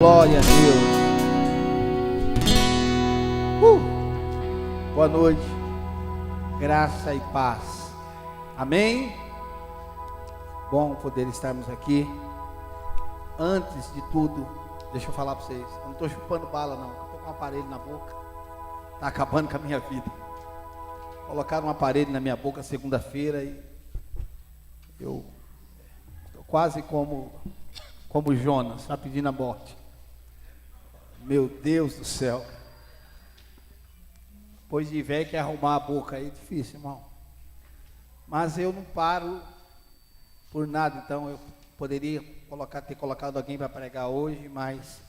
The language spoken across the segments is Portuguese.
Glória a Deus. Boa noite. Graça e paz. Amém? Bom poder estarmos aqui. Antes de tudo, deixa eu falar para vocês. Eu não estou chupando bala não. Estou com um aparelho na boca. Está acabando com a minha vida. Colocaram um aparelho na minha boca segunda-feira e eu estou quase como Jonas, está pedindo a morte. Meu Deus do céu. Depois de velho que arrumar a boca aí é difícil, irmão. Mas eu não paro por nada, então eu poderia ter colocado alguém para pregar hoje, mas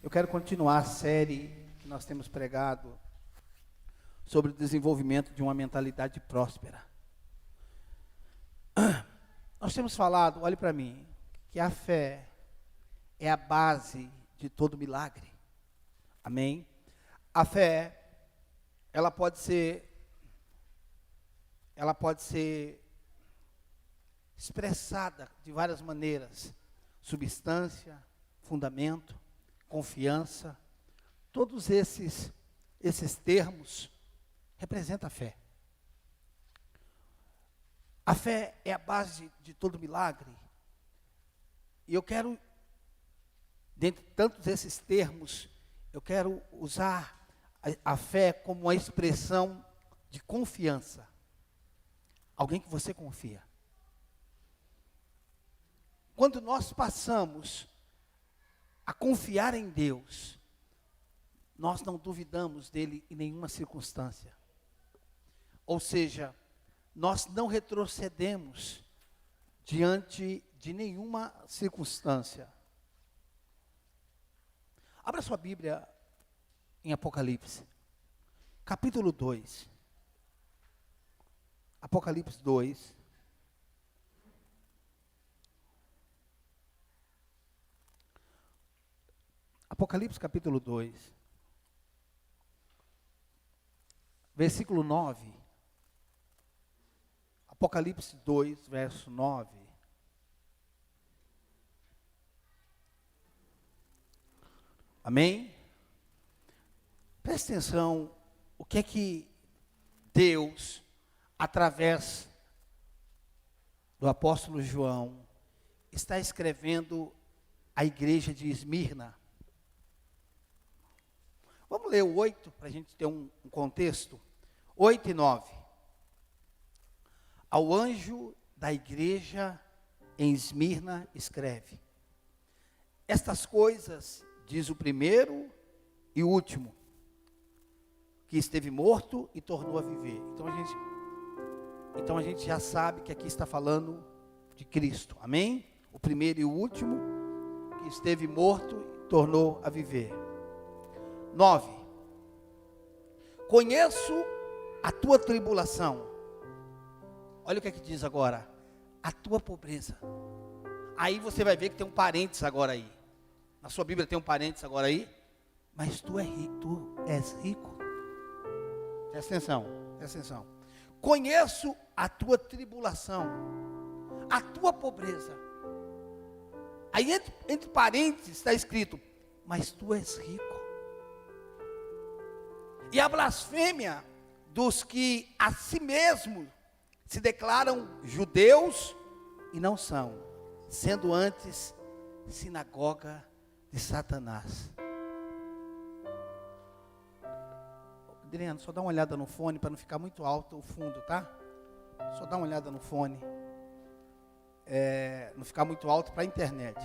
eu quero continuar a série que nós temos pregado sobre o desenvolvimento de uma mentalidade próspera. Nós temos falado, olhe para mim, que a fé é a base de todo milagre. Amém? A fé, ela pode ser expressada de várias maneiras. Substância, fundamento, confiança. Todos esses termos representam a fé. A fé é a base de todo milagre. E eu quero, dentre tantos esses termos, eu quero usar a fé como uma expressão de confiança. Alguém que você confia. Quando nós passamos a confiar em Deus, nós não duvidamos dele em nenhuma circunstância. Ou seja, nós não retrocedemos diante de nenhuma circunstância. Abra sua Bíblia em Apocalipse, capítulo 2. Apocalipse 2. Apocalipse capítulo 2. Versículo 9. Apocalipse 2, verso 9. Amém? Preste atenção, o que é que Deus, através do apóstolo João, está escrevendo à igreja de Esmirna. Vamos ler o 8, para a gente ter um contexto. 8 e 9. Ao anjo da igreja em Esmirna escreve: estas coisas diz o primeiro e o último, que esteve morto e tornou a viver. Então a gente já sabe que aqui está falando de Cristo. Amém? O primeiro e o último, que esteve morto e tornou a viver. 9. Conheço a tua tribulação. Olha o que é que diz agora. A tua pobreza. Aí você vai ver que tem um parênteses agora aí. Na sua Bíblia tem um parênteses agora aí. Mas tu és rico. Presta atenção. Conheço a tua tribulação, a tua pobreza. Aí entre parênteses está escrito: mas tu és rico. E a blasfêmia dos que a si mesmos se declaram judeus e não são, sendo antes sinagoga de Satanás. Adriano, só dá uma olhada no fone para não ficar muito alto o fundo, tá? Só dá uma olhada no fone. Não ficar muito alto para a internet.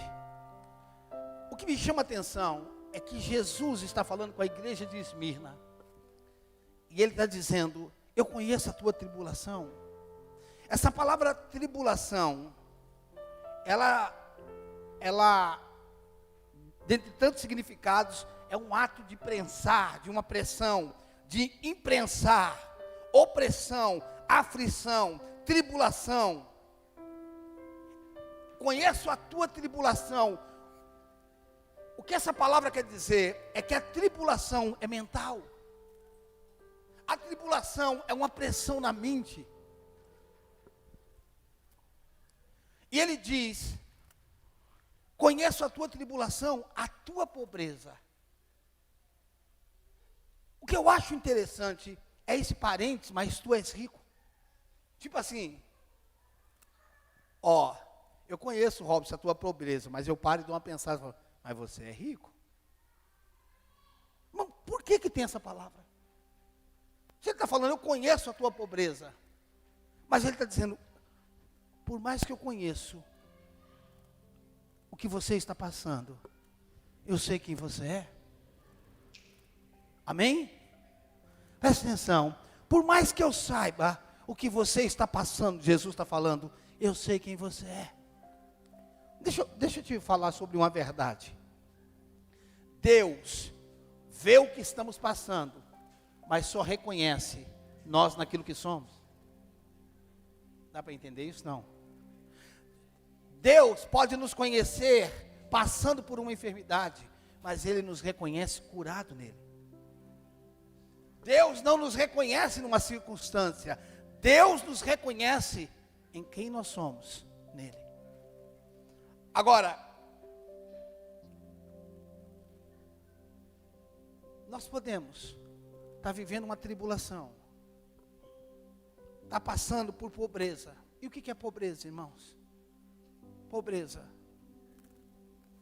O que me chama a atenção é que Jesus está falando com a igreja de Esmirna. E ele está dizendo: eu conheço a tua tribulação. Essa palavra tribulação, ela dentre tantos significados, é um ato de prensar, de uma pressão, de imprensar, opressão, aflição, tribulação. Conheço a tua tribulação. O que essa palavra quer dizer é que a tribulação é mental. A tribulação é uma pressão na mente. E ele diz: Conheço a tua tribulação, a tua pobreza. O que eu acho interessante é esse parênteses, mas tu és rico. Tipo assim, ó, eu conheço, Robson, a tua pobreza, mas eu paro e dou uma pensada, falo, mas você é rico? Mas por que tem essa palavra? Você está falando, eu conheço a tua pobreza, mas ele está dizendo, por mais que eu conheço o que você está passando, eu sei quem você é. Amém? Presta atenção, por mais que eu saiba o que você está passando, Jesus está falando, eu sei quem você é. Deixa eu te falar sobre uma verdade. Deus vê o que estamos passando, mas só reconhece nós naquilo que somos. Dá para entender isso? Não. Deus pode nos conhecer passando por uma enfermidade, mas Ele nos reconhece curado nele. Deus não nos reconhece numa circunstância, Deus nos reconhece em quem nós somos nele. Agora, nós podemos estar vivendo uma tribulação, estar passando por pobreza. E o que é pobreza, irmãos? Pobreza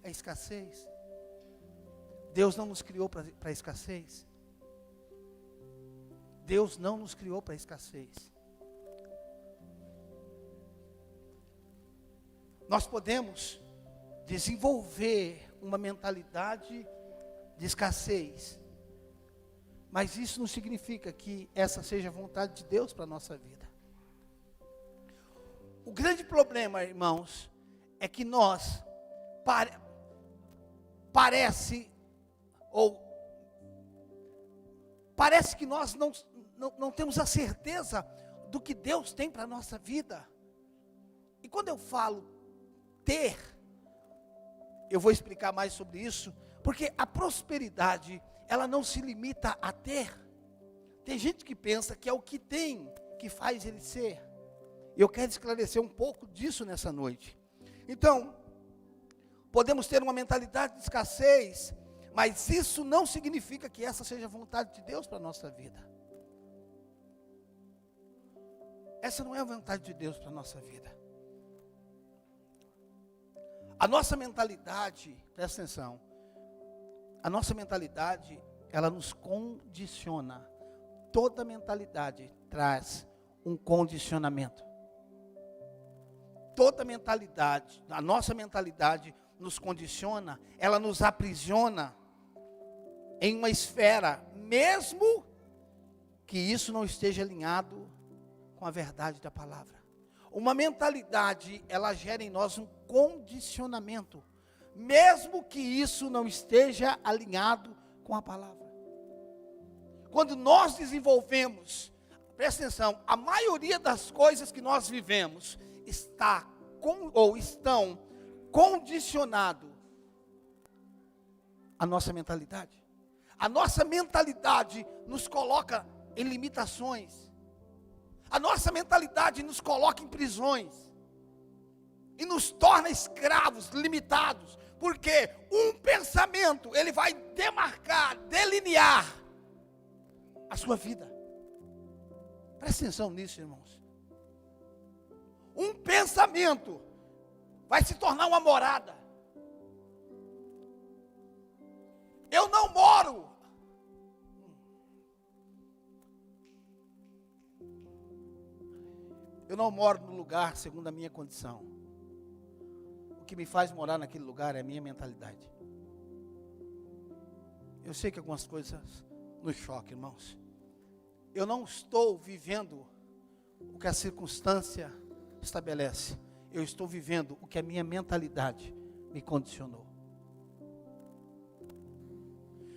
é escassez. Deus não nos criou para escassez. Deus não nos criou para escassez. Nós podemos desenvolver uma mentalidade de escassez, mas isso não significa que essa seja a vontade de Deus para a nossa vida. O grande problema, irmãos, é que nós parece que nós não temos a certeza do que Deus tem para a nossa vida. E quando eu falo ter, eu vou explicar mais sobre isso, porque a prosperidade, ela não se limita a ter. Tem gente que pensa que é o que tem que faz ele ser. Eu quero esclarecer um pouco disso nessa noite. Então, podemos ter uma mentalidade de escassez, mas isso não significa que essa seja a vontade de Deus para a nossa vida. Essa não é a vontade de Deus para a nossa vida. A nossa mentalidade, presta atenção, a nossa mentalidade, ela nos condiciona. Toda mentalidade traz um condicionamento. Toda mentalidade, a nossa mentalidade nos condiciona, ela nos aprisiona em uma esfera, mesmo que isso não esteja alinhado com a verdade da palavra. Uma mentalidade, ela gera em nós um condicionamento, mesmo que isso não esteja alinhado com a palavra. Quando nós desenvolvemos, presta atenção, a maioria das coisas que nós vivemos estão condicionado à nossa mentalidade. A nossa mentalidade nos coloca em limitações. A nossa mentalidade nos coloca em prisões. E nos torna escravos, limitados. Porque um pensamento, ele vai demarcar, delinear a sua vida. Presta atenção nisso, irmãos. Um pensamento vai se tornar uma morada. Eu não moro. Eu não moro no lugar segundo a minha condição. O que me faz morar naquele lugar é a minha mentalidade. Eu sei que algumas coisas nos chocam, irmãos. Eu não estou vivendo o que a circunstância estabelece. Eu estou vivendo o que a minha mentalidade me condicionou.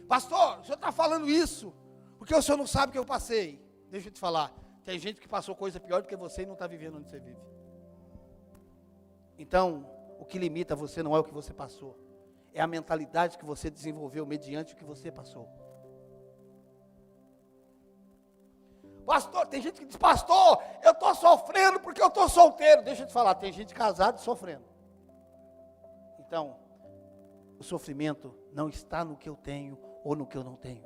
Pastor, o senhor está falando isso porque o senhor não sabe o que eu passei. Deixa eu te falar, tem gente que passou coisa pior do que você e não está vivendo onde você vive. Então, o que limita você não é o que você passou, é a mentalidade que você desenvolveu mediante o que você passou. Pastor, tem gente que diz, pastor, eu estou sofrendo porque eu estou solteiro. Deixa eu te falar, tem gente casada e sofrendo. Então, O sofrimento não está no que eu tenho ou no que eu não tenho.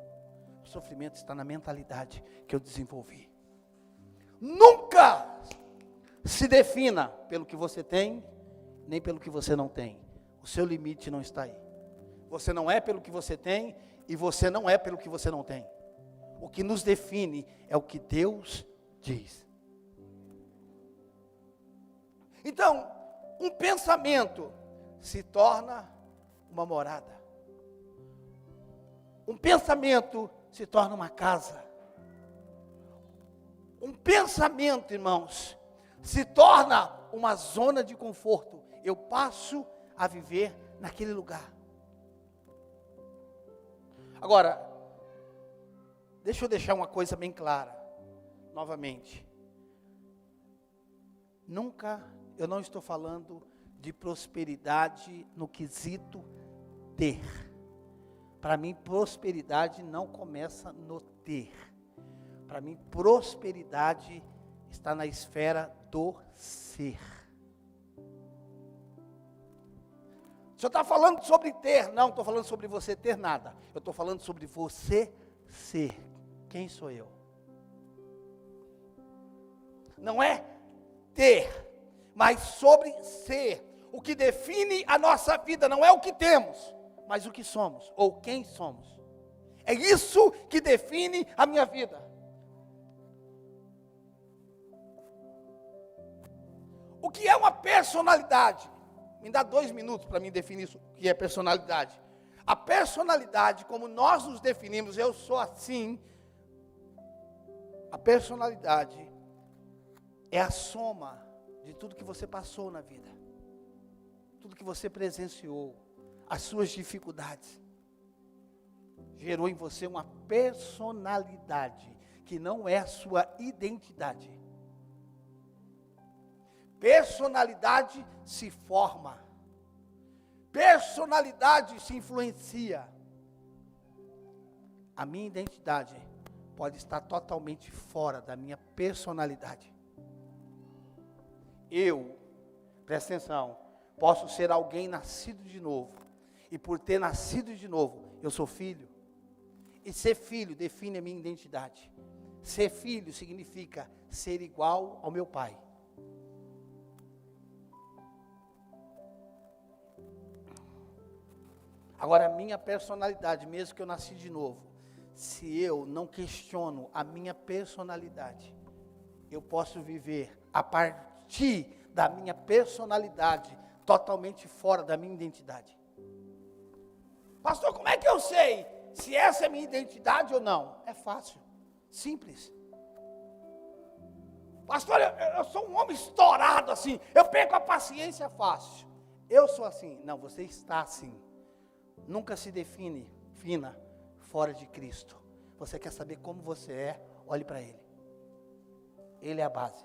O sofrimento está na mentalidade que eu desenvolvi. Nunca se defina pelo que você tem, nem pelo que você não tem. O seu limite não está aí. Você não é pelo que você tem e você não é pelo que você não tem. O que nos define é o que Deus diz. Então, um pensamento se torna uma morada. Um pensamento se torna uma casa. Um pensamento, irmãos, se torna uma zona de conforto. Eu passo a viver naquele lugar. Agora, deixa eu deixar uma coisa bem clara, novamente. Eu não estou falando de prosperidade no quesito ter. Para mim, prosperidade não começa no ter. Para mim, prosperidade está na esfera do ser. O senhor está falando sobre ter? Não, estou falando sobre você ter nada. Eu estou falando sobre você ser. Quem sou eu? Não é ter, mas sobre ser. O que define a nossa vida não é o que temos, mas o que somos, ou quem somos. É isso que define a minha vida. O que é uma personalidade? Me dá 2 minutos para mim definir isso, o que é personalidade. A personalidade, como nós nos definimos, eu sou assim. A personalidade é a soma de tudo que você passou na vida. Tudo que você presenciou, as suas dificuldades. Gerou em você uma personalidade, que não é a sua identidade. Personalidade se forma. Personalidade se influencia. A minha identidade pode estar totalmente fora da minha personalidade. Eu, presta atenção, posso ser alguém nascido de novo. E por ter nascido de novo, eu sou filho. E ser filho define a minha identidade. Ser filho significa ser igual ao meu pai. Agora, a minha personalidade, mesmo que eu nasci de novo, se eu não questiono a minha personalidade, eu posso viver a partir da minha personalidade, totalmente fora da minha identidade. Pastor, como é que eu sei se essa é a minha identidade ou não? É fácil, simples. Pastor, eu sou um homem estourado assim, eu perco a paciência fácil. Eu sou assim. Não, você está assim. Nunca se define fora de Cristo. Você quer saber como você é? Olhe para Ele. Ele é a base.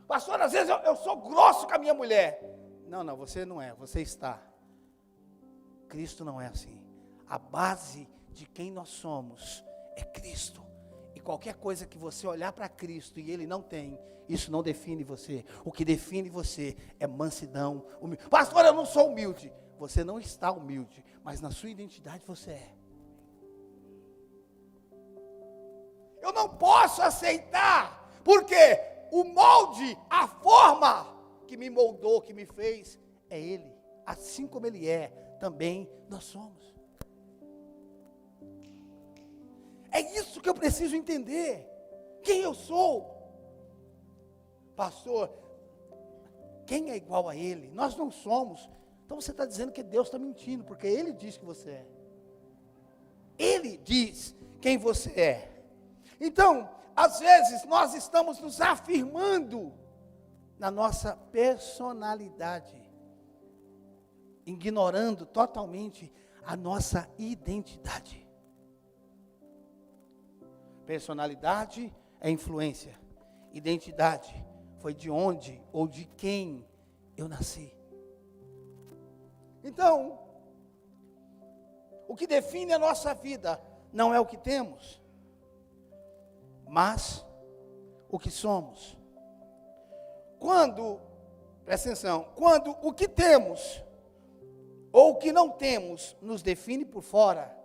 Pastor, às vezes eu sou grosso com a minha mulher. Não, você não é, você está. Cristo não é assim. A base de quem nós somos é Cristo. E qualquer coisa que você olhar para Cristo e Ele não tem, isso não define você. O que define você é mansidão, humildade. Pastor, eu não sou humilde. Você não está humilde, mas na sua identidade você é. Eu não posso aceitar, porque o molde, a forma que me moldou, que me fez, é Ele. Assim como Ele é, também nós somos. É isso que eu preciso entender. Quem eu sou? Pastor, quem é igual a Ele? Nós não somos. Então você está dizendo que Deus está mentindo, porque Ele diz que você é. Ele diz quem você é. Então, às vezes nós estamos nos afirmando na nossa personalidade, ignorando totalmente a nossa identidade. Personalidade é influência. Identidade foi de onde ou de quem eu nasci. Então, o que define a nossa vida não é o que temos, mas o que somos. Quando Presta atenção. Quando o que temos ou o que não temos nos define por fora,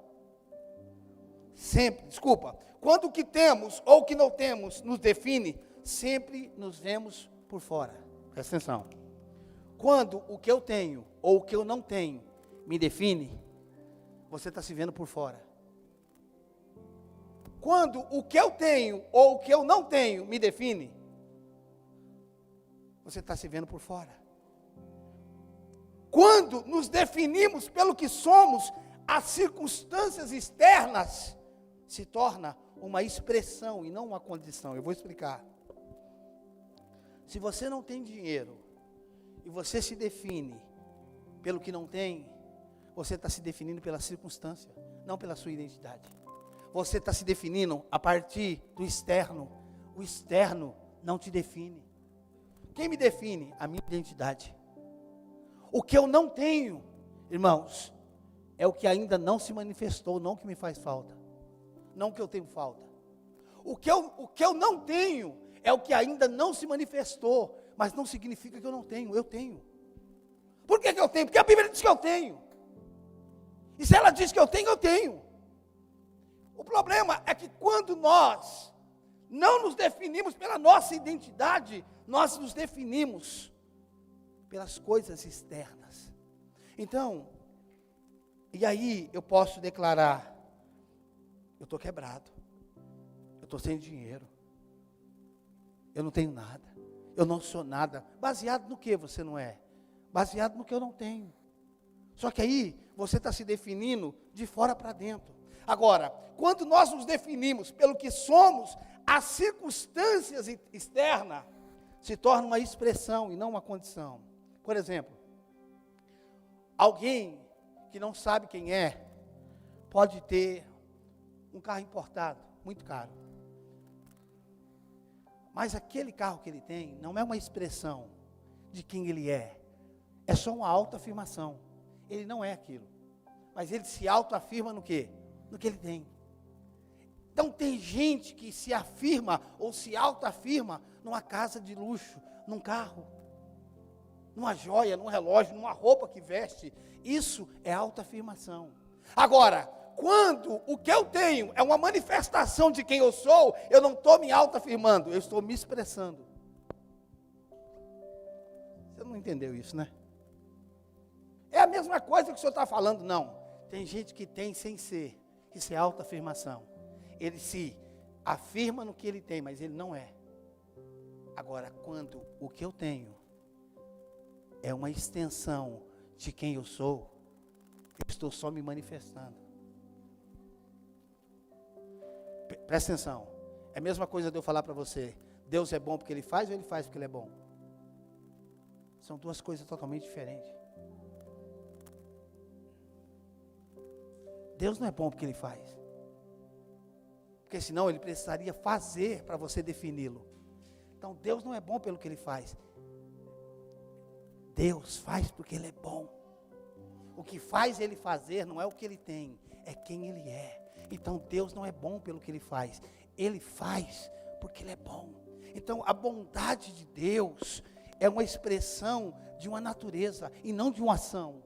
quando o que temos ou o que não temos nos define, sempre nos vemos por fora. Presta atenção. Quando o que eu tenho ou o que eu não tenho me define, você está se vendo por fora. Quando o que eu tenho ou o que eu não tenho me define, você está se vendo por fora. Quando nos definimos pelo que somos, as circunstâncias externas se torna uma expressão e não uma condição. Eu vou explicar. Se você não tem dinheiro e você se define pelo que não tem, você está se definindo pela circunstância, não pela sua identidade. Você está se definindo a partir do externo. O externo não te define. Quem me define? A minha identidade. O que eu não tenho, irmãos, é o que ainda não se manifestou, não o que me faz falta. Não o que eu tenho falta. O que eu não tenho é o que ainda não se manifestou, mas não significa que eu não tenho, eu tenho. Por que eu tenho? Porque a Bíblia diz que eu tenho. E se ela diz que eu tenho, eu tenho. O problema é que quando nós não nos definimos pela nossa identidade, nós nos definimos pelas coisas externas. Então, e aí eu posso declarar, eu estou quebrado, eu estou sem dinheiro, eu não tenho nada, eu não sou nada. Baseado no que você não é? Baseado no que eu não tenho. Só que aí você está se definindo de fora para dentro. Agora, quando nós nos definimos pelo que somos, as circunstâncias externas se tornam uma expressão e não uma condição. Por exemplo, alguém que não sabe quem é, pode ter um carro importado, muito caro. Mas aquele carro que ele tem não é uma expressão de quem ele é só uma autoafirmação. Ele não é aquilo, mas ele se autoafirma no quê? No que ele tem. Então tem gente que se afirma ou se autoafirma numa casa de luxo, num carro, numa joia, num relógio, numa roupa que veste. Isso é autoafirmação. Agora, quando o que eu tenho é uma manifestação de quem eu sou, eu não estou me autoafirmando, eu estou me expressando. Você não entendeu isso, né? É a mesma coisa que o senhor está falando, não. Tem gente que tem sem ser. Isso é autoafirmação. Ele se afirma no que ele tem, mas ele não é. Agora, quando o que eu tenho é uma extensão de quem eu sou, eu estou só me manifestando. Presta atenção. É a mesma coisa de eu falar para você, Deus é bom porque Ele faz ou Ele faz porque Ele é bom? São duas coisas totalmente diferentes. Deus não é bom porque Ele faz. Porque senão Ele precisaria fazer para você defini-lo. Então Deus não é bom pelo que Ele faz. Deus faz porque Ele é bom. O que faz Ele fazer não é o que Ele tem, é quem Ele é. Então Deus não é bom pelo que Ele faz. Ele faz porque Ele é bom. Então a bondade de Deus é uma expressão de uma natureza e não de uma ação.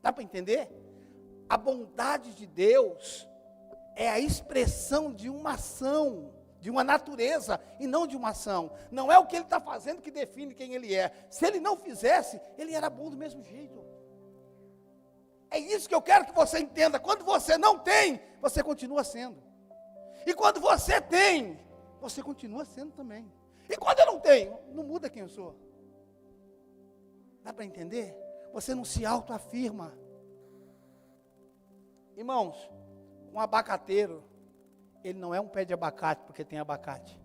Dá para entender? A bondade de Deus é a expressão de uma ação, de uma natureza e não de uma ação. Não é o que Ele está fazendo que define quem Ele é. Se Ele não fizesse, Ele era bom do mesmo jeito. É isso que eu quero que você entenda. Quando você não tem, você continua sendo. E quando você tem, você continua sendo também. E quando eu não tenho, não muda quem eu sou. Dá para entender? Você não se autoafirma. Irmãos, um abacateiro, ele não é um pé de abacate porque tem abacate.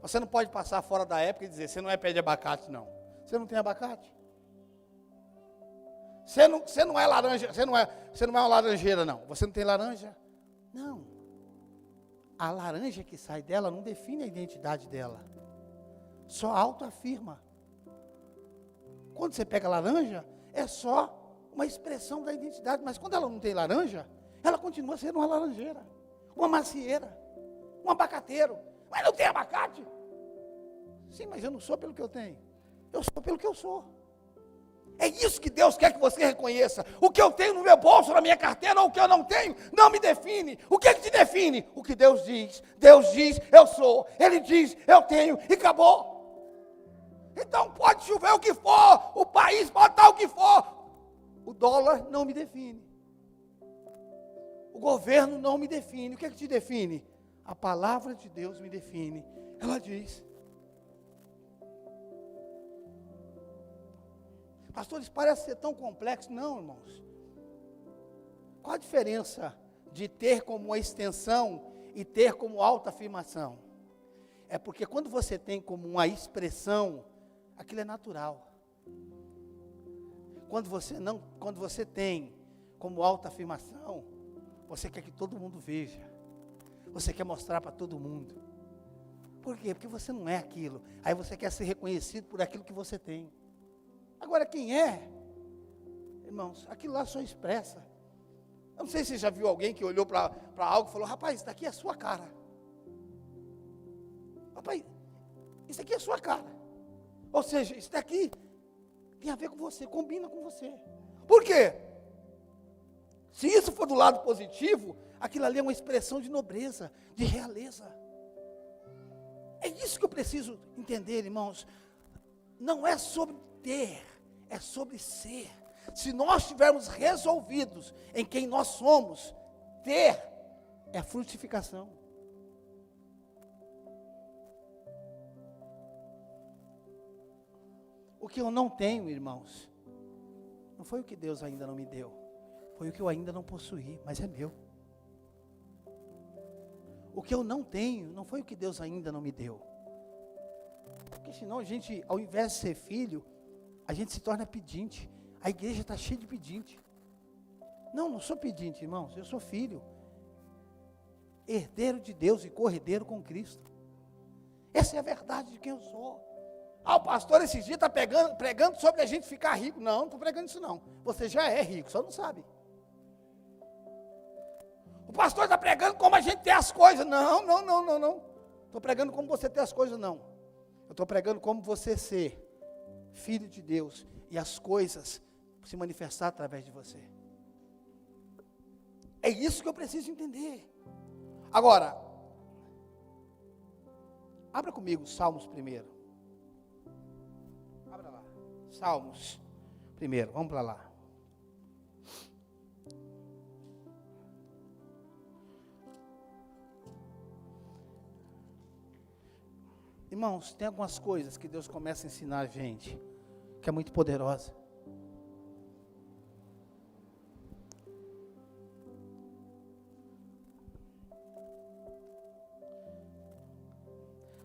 Você não pode passar fora da época e dizer, você não é pé de abacate não. Você não tem abacate. Você não é laranja, você não é uma laranjeira não. Você não tem laranja? Não. A laranja que sai dela não define a identidade dela. Só autoafirma. Quando você pega laranja, é só uma expressão da identidade. Mas quando ela não tem laranja, ela continua sendo uma laranjeira, uma macieira, um abacateiro. Mas não tem abacate? Sim, mas eu não sou pelo que eu tenho. Eu sou pelo que eu sou. É isso que Deus quer que você reconheça. O que eu tenho no meu bolso, na minha carteira, ou o que eu não tenho, não me define. O que é que te define? O que Deus diz. Deus diz, eu sou. Ele diz, eu tenho, e acabou. Então pode chover o que for, o país pode estar o que for. O dólar não me define. O governo não me define. O que é que te define? A palavra de Deus me define. Ela diz. Pastor, isso parece ser tão complexo. Não, irmãos. Qual a diferença de ter como uma extensão e ter como autoafirmação? É porque quando você tem como uma expressão, aquilo é natural. Quando você tem como autoafirmação, você quer que todo mundo veja. Você quer mostrar para todo mundo. Por quê? Porque você não é aquilo. Aí você quer ser reconhecido por aquilo que você tem. Agora, quem é? Irmãos, aquilo lá só expressa. Eu não sei se você já viu alguém que olhou para algo e falou, rapaz, isso daqui é a sua cara. Rapaz, isso aqui é a sua cara. Ou seja, isso daqui tem a ver com você, combina com você. Por quê? Se isso for do lado positivo, aquilo ali é uma expressão de nobreza, de realeza. É isso que eu preciso entender, irmãos. Não é sobre ter, é sobre ser. Se nós estivermos resolvidos em quem nós somos, ter é a frutificação. O que eu não tenho, irmãos, não foi o que Deus ainda não me deu, foi o que eu ainda não possuí, mas é meu. O que eu não tenho, não foi o que Deus ainda não me deu. Porque senão a gente, ao invés de ser filho, a gente se torna pedinte. A igreja está cheia de pedinte. Não sou pedinte, irmãos, eu sou filho. Herdeiro de Deus e corredeiro com Cristo. Essa é a verdade de quem eu sou. O pastor esses dias está pregando sobre a gente ficar rico. Não estou pregando isso não. Você já é rico, só não sabe. O pastor está pregando como a gente tem as coisas. Não. Estou pregando como você tem as coisas, não. Eu estou pregando como você ser filho de Deus e as coisas se manifestar através de você. É isso que eu preciso entender. Agora, abra comigo Salmos primeiro. Abra lá. Salmos primeiro, vamos para lá. Irmãos, tem algumas coisas que Deus começa a ensinar a gente, que é muito poderosa.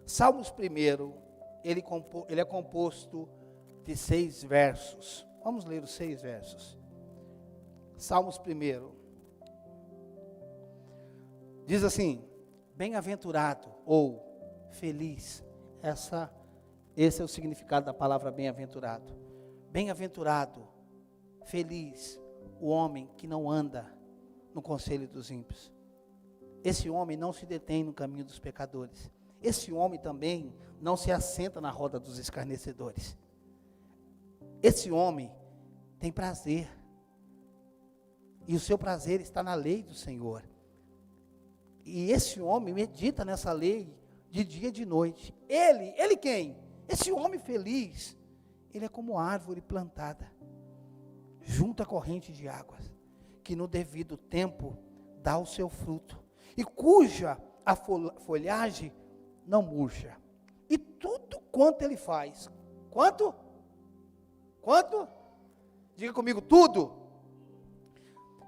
Salmos primeiro, ele é composto de 6 versos. Vamos ler os 6 versos. Salmos primeiro. Diz assim, bem-aventurado ou feliz. Esse é o significado da palavra bem-aventurado. Bem-aventurado, feliz, o homem que não anda no conselho dos ímpios. Esse homem não se detém no caminho dos pecadores. Esse homem também não se assenta na roda dos escarnecedores. Esse homem tem prazer. E o seu prazer está na lei do Senhor. E esse homem medita nessa lei de dia e de noite. Ele quem? Esse homem feliz, ele é como árvore plantada junto à corrente de águas, que no devido tempo dá o seu fruto, e cuja a folhagem não murcha. E tudo quanto ele faz, quanto? Diga comigo, tudo.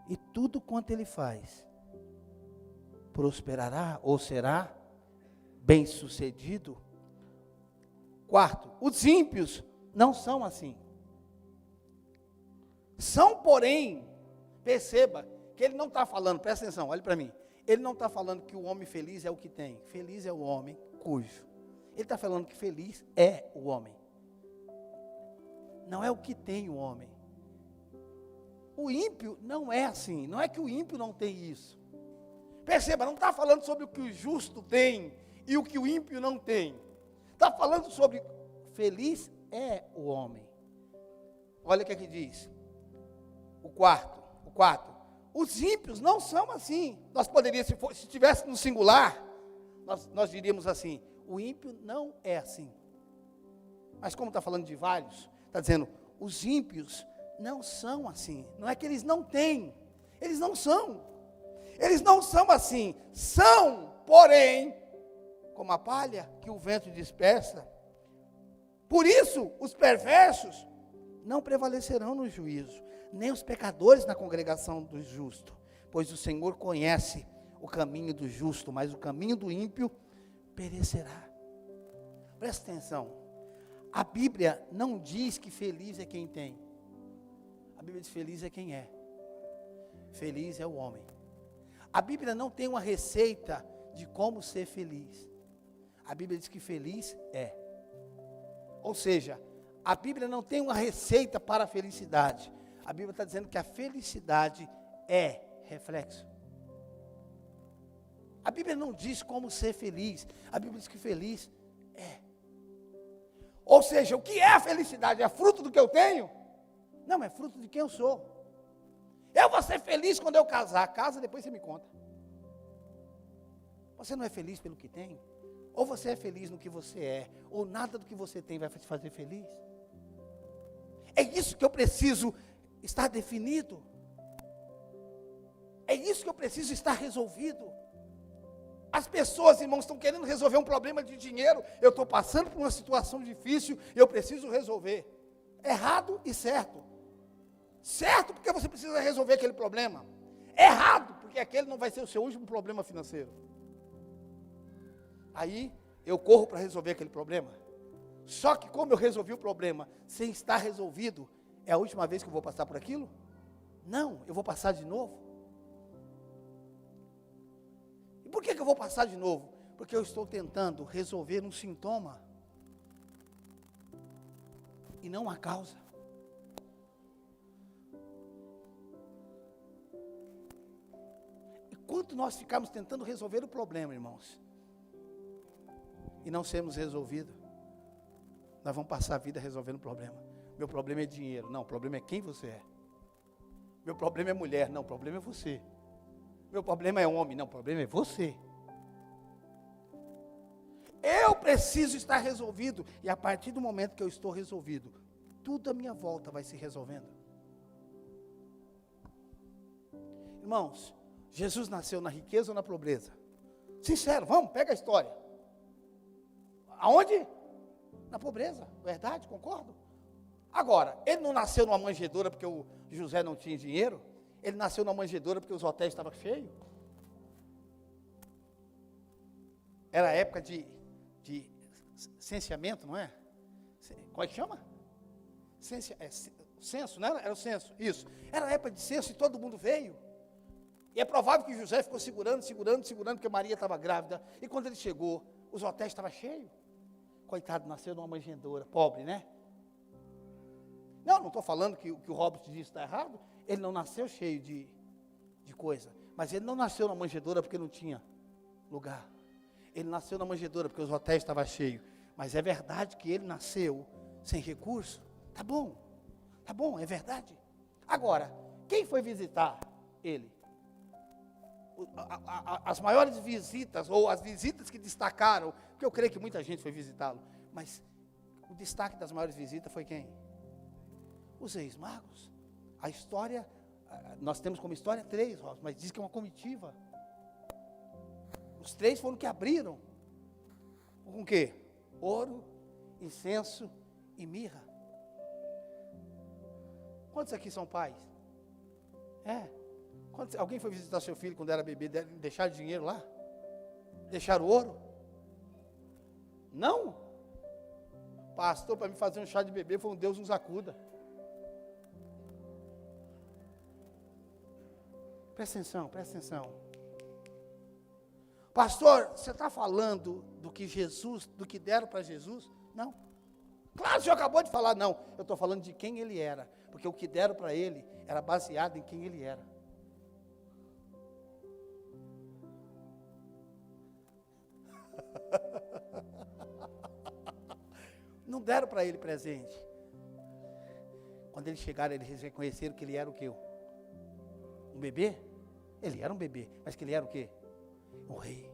E tudo quanto ele faz, prosperará ou será bem-sucedido. Quarto, os ímpios não são assim. São, porém, perceba que ele não está falando, presta atenção, olhe para mim. Ele não está falando que o homem feliz é o que tem. Feliz é o homem cujo. Ele está falando que feliz é o homem. Não é o que tem o homem. O ímpio não é assim. Não é que o ímpio não tem isso. Perceba, não está falando sobre o que o justo tem e o que o ímpio não tem. Está falando sobre feliz é o homem. Olha o que diz. O quarto. Os ímpios não são assim. Nós poderíamos, se tivesse no singular, nós diríamos assim, o ímpio não é assim. Mas como está falando de vários, está dizendo, os ímpios não são assim. Não é que eles não têm, eles não são. Eles não são assim. São, porém, como a palha que o vento dispersa. Por isso, os perversos não prevalecerão no juízo, nem os pecadores na congregação dos justos, pois o Senhor conhece o caminho do justo, mas o caminho do ímpio perecerá. Presta atenção, a Bíblia não diz que feliz é quem tem, a Bíblia diz feliz é quem é, feliz é o homem. A Bíblia não tem uma receita de como ser feliz, a Bíblia diz que feliz é, ou seja, a Bíblia não tem uma receita para a felicidade. A Bíblia está dizendo que a felicidade é reflexo. A Bíblia não diz como ser feliz. A Bíblia diz que feliz é. Ou seja, o que é a felicidade? É fruto do que eu tenho? Não, é fruto de quem eu sou. Eu vou ser feliz quando eu casar. Casa, depois você me conta. Você não é feliz pelo que tem? Ou você é feliz no que você é, ou nada do que você tem vai te fazer feliz? É isso que eu preciso estar definido. É isso que eu preciso estar resolvido. As pessoas, irmãos, estão querendo resolver um problema de dinheiro. Eu estou passando por uma situação difícil e eu preciso resolver. Errado e certo. Certo porque você precisa resolver aquele problema. Errado porque aquele não vai ser o seu último problema financeiro. Aí eu corro para resolver aquele problema. Só que como eu resolvi o problema sem estar resolvido, é a última vez que eu vou passar por aquilo? Não, eu vou passar de novo. E por que eu vou passar de novo? Porque eu estou tentando resolver um sintoma e não a causa. Enquanto nós ficarmos tentando resolver o problema, irmãos, e não sermos resolvidos, nós vamos passar a vida resolvendo o problema. Meu problema é dinheiro. Não, o problema é quem você é. Meu problema é mulher. Não, o problema é você. Meu problema é homem. Não, o problema é você. Eu preciso estar resolvido. E a partir do momento que eu estou resolvido, tudo à minha volta vai se resolvendo. Irmãos, Jesus nasceu na riqueza ou na pobreza? Sincero, vamos, pega a história. Aonde? Na pobreza, verdade, concordo. Agora, ele não nasceu numa manjedoura porque o José não tinha dinheiro? Ele nasceu numa manjedoura porque os hotéis estavam cheios? Era a época de censeamento, não é? Como é que chama? Censo, não era? Era o censo, isso. Era a época de censo e todo mundo veio. E é provável que José ficou segurando, porque Maria estava grávida. E quando ele chegou, os hotéis estavam cheios. Coitado, nasceu numa manjedoura, pobre, né? Não estou falando que o Robert disse está errado. Ele não nasceu cheio de coisa. Mas ele não nasceu na manjedoura porque não tinha lugar. Ele nasceu na manjedoura porque os hotéis estavam cheios. Mas é verdade que ele nasceu sem recurso? Tá bom, é verdade. Agora, quem foi visitar ele? As maiores visitas, ou as visitas que destacaram, porque eu creio que muita gente foi visitá-lo, mas o destaque das maiores visitas foi quem? Os Reis Magos. A história, nós temos como história 3, mas diz que é uma comitiva. Os 3 foram que abriram. Com o quê? Ouro, incenso e mirra. Quantos aqui são pais? Alguém foi visitar seu filho quando era bebê, deixaram dinheiro lá? Deixaram ouro? Não? Pastor, para me fazer um chá de bebê, foi um Deus nos acuda. Presta atenção. Pastor, você está falando do que deram para Jesus? Não. Claro, o senhor acabou de falar, não. Eu estou falando de quem ele era, porque o que deram para ele era baseado em quem ele era. Não deram para ele presente. Quando eles chegaram, eles reconheceram que ele era o quê? Um bebê? Ele era um bebê, mas que ele era o quê? Um rei.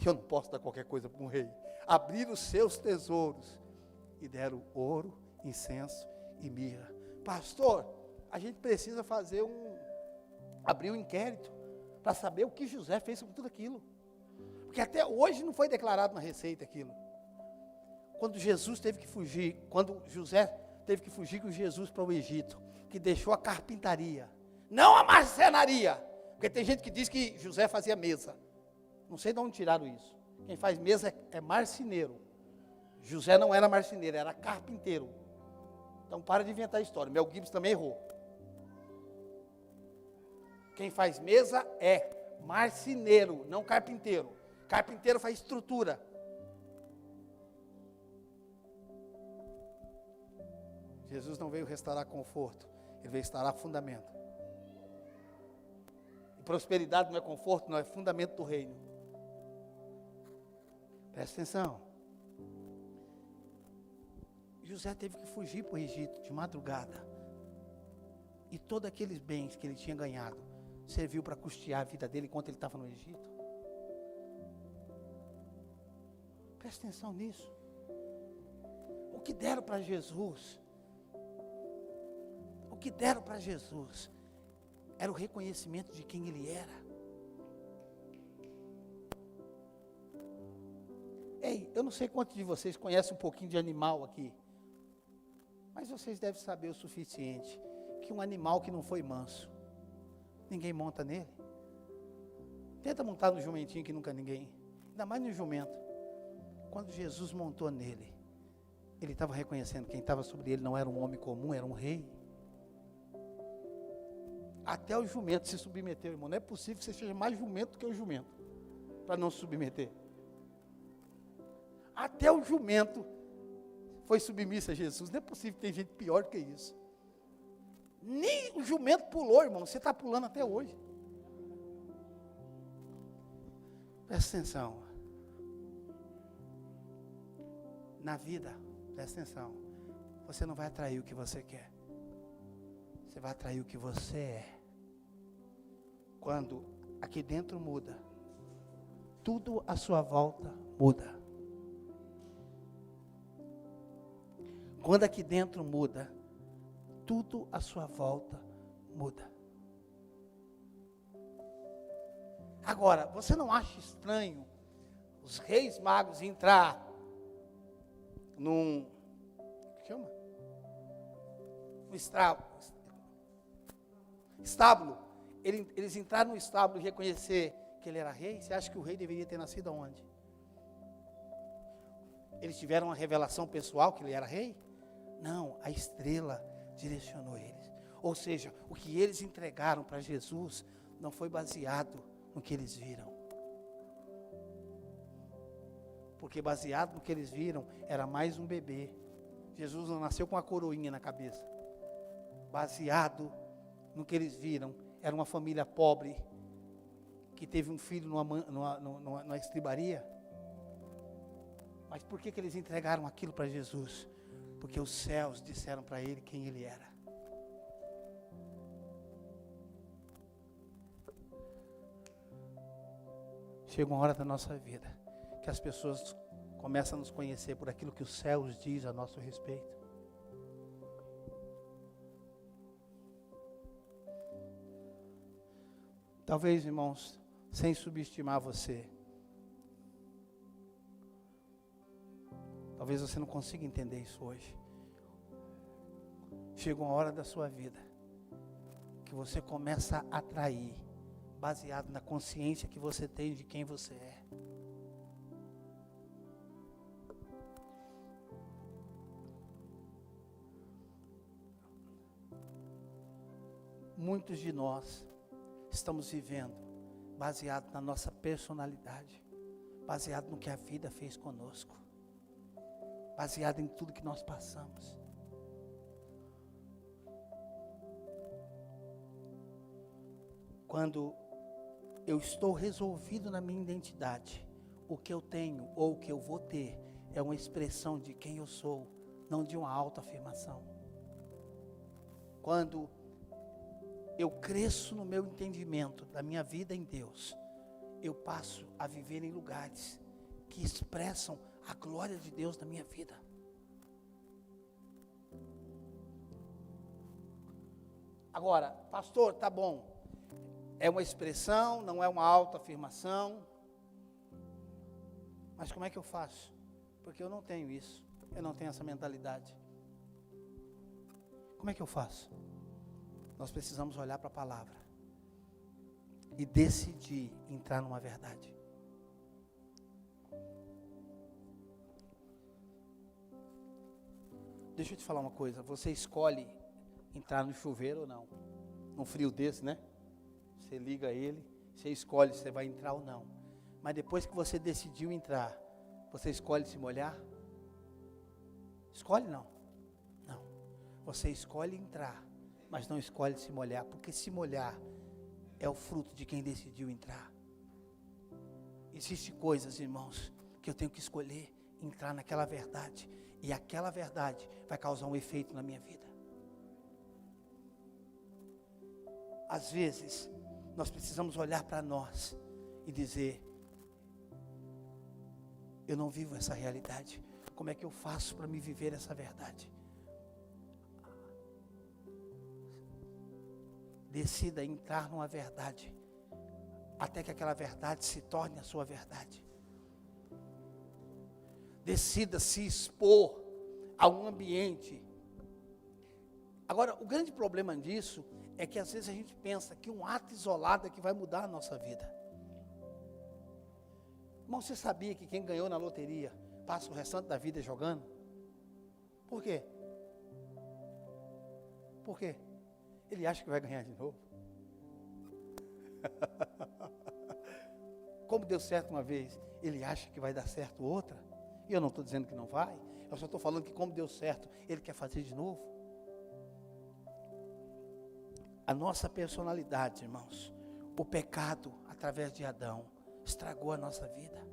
Eu não posso dar qualquer coisa para um rei. Abriram os seus tesouros e deram ouro, incenso e mirra. Pastor, a gente precisa abrir um inquérito para saber o que José fez com tudo aquilo. Porque até hoje não foi declarado na receita aquilo. Quando José teve que fugir com Jesus para o Egito, que deixou a carpintaria, não a marcenaria, porque tem gente que diz que José fazia mesa. Não sei de onde tiraram isso. Quem faz mesa é marceneiro. José não era marceneiro, era carpinteiro. Então para de inventar história. Mel Gibson também errou. Quem faz mesa é marceneiro, não carpinteiro. Carpinteiro faz estrutura. Jesus não veio restaurar conforto, ele veio restaurar fundamento. E prosperidade não é conforto, não, é fundamento do reino. Presta atenção. José teve que fugir para o Egito de madrugada. E todos aqueles bens que ele tinha ganhado serviu para custear a vida dele enquanto ele estava no Egito. Presta atenção nisso. O que deram para Jesus? O que deram para Jesus era o reconhecimento de quem ele era. Ei, eu não sei quantos de vocês conhecem um pouquinho de animal aqui, mas vocês devem saber o suficiente que um animal que não foi manso, ninguém monta nele. Tenta montar no jumentinho que nunca ninguém, ainda mais no jumento. Quando Jesus montou nele, ele estava reconhecendo que quem estava sobre ele não era um homem comum, era um rei. Até o jumento se submeteu, irmão. Não é possível que você seja mais jumento do que o jumento, para não se submeter. Até o jumento foi submisso a Jesus. Não é possível que tem gente pior do que isso. Nem o jumento pulou, irmão. Você está pulando até hoje. Presta atenção. Na vida, presta atenção. Você não vai atrair o que você quer. Você vai atrair o que você é. Quando aqui dentro muda, tudo à sua volta muda. Quando aqui dentro muda, tudo à sua volta muda. Agora, você não acha estranho os reis magos entrar num estábulo? Eles entraram no estábulo e reconhecer que ele era rei. Você acha que o rei deveria ter nascido aonde? Eles tiveram uma revelação pessoal que ele era rei? Não, a estrela direcionou eles. Ou seja, o que eles entregaram para Jesus não foi baseado no que eles viram. Porque baseado no que eles viram, era mais um bebê. Jesus não nasceu com uma coroinha na cabeça. Baseado no que eles viram, era uma família pobre, que teve um filho numa estribaria. Mas por que eles entregaram aquilo para Jesus? Porque os céus disseram para ele quem ele era. Chega uma hora da nossa vida que as pessoas começam a nos conhecer por aquilo que os céus dizem a nosso respeito. Talvez, irmãos, sem subestimar você, talvez você não consiga entender isso hoje. Chega uma hora da sua vida que você começa a atrair, baseado na consciência que você tem de quem você é. Muitos de nós estamos vivendo baseado na nossa personalidade, baseado no que a vida fez conosco, baseado em tudo que nós passamos. Quando eu estou resolvido na minha identidade, o que eu tenho ou o que eu vou ter é uma expressão de quem eu sou, não de uma autoafirmação. Quando eu cresço no meu entendimento da minha vida em Deus, eu passo a viver em lugares que expressam a glória de Deus na minha vida. Agora, pastor, tá bom, é uma expressão, não é uma autoafirmação, mas como é que eu faço? Porque eu não tenho isso, eu não tenho essa mentalidade. Como é que eu faço? Nós precisamos olhar para a palavra e decidir entrar numa verdade. Deixa eu te falar uma coisa, você escolhe entrar no chuveiro ou não? Num frio desse, né? Você liga ele, você escolhe se você vai entrar ou não. Mas depois que você decidiu entrar, você escolhe se molhar? Escolhe não? Não. Você escolhe entrar, mas não escolhe se molhar, porque se molhar é o fruto de quem decidiu entrar. Existem coisas, irmãos, que eu tenho que escolher entrar naquela verdade, e aquela verdade vai causar um efeito na minha vida. Às vezes, nós precisamos olhar para nós e dizer: eu não vivo essa realidade, como é que eu faço para me viver essa verdade? Decida entrar numa verdade, até que aquela verdade se torne a sua verdade. Decida se expor a um ambiente. Agora, o grande problema disso é que às vezes a gente pensa que um ato isolado é que vai mudar a nossa vida. Irmão, você sabia que quem ganhou na loteria passa o restante da vida jogando? Por quê? Por quê? Ele acha que vai ganhar de novo. Como deu certo uma vez, ele acha que vai dar certo outra. E eu não estou dizendo que não vai, eu só estou falando que como deu certo, ele quer fazer de novo. A nossa personalidade, irmãos, o pecado através de Adão estragou a nossa vida.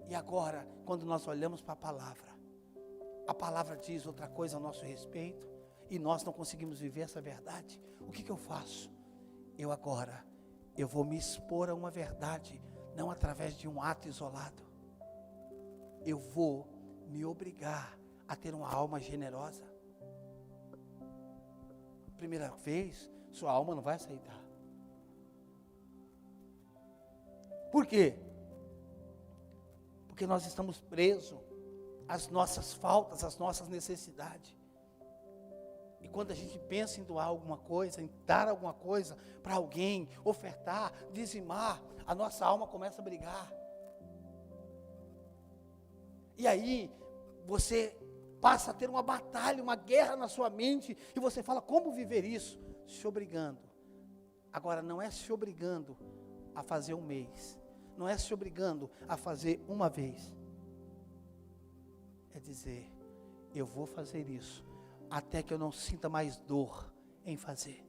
E agora, quando nós olhamos para a palavra diz outra coisa a nosso respeito, e nós não conseguimos viver essa verdade. O que eu faço? Eu vou me expor a uma verdade, não através de um ato isolado. Eu vou me obrigar a ter uma alma generosa. Primeira vez, sua alma não vai aceitar. Por quê? Porque nós estamos presos às nossas faltas, às nossas necessidades. E quando a gente pensa em doar alguma coisa, em dar alguma coisa para alguém, ofertar, dizimar, a nossa alma começa a brigar. E aí, você passa a ter uma batalha, uma guerra na sua mente, e você fala: como viver isso? Se obrigando. Agora, não é se obrigando a fazer um mês, não é se obrigando a fazer uma vez. É dizer: eu vou fazer isso, até que eu não sinta mais dor em fazer.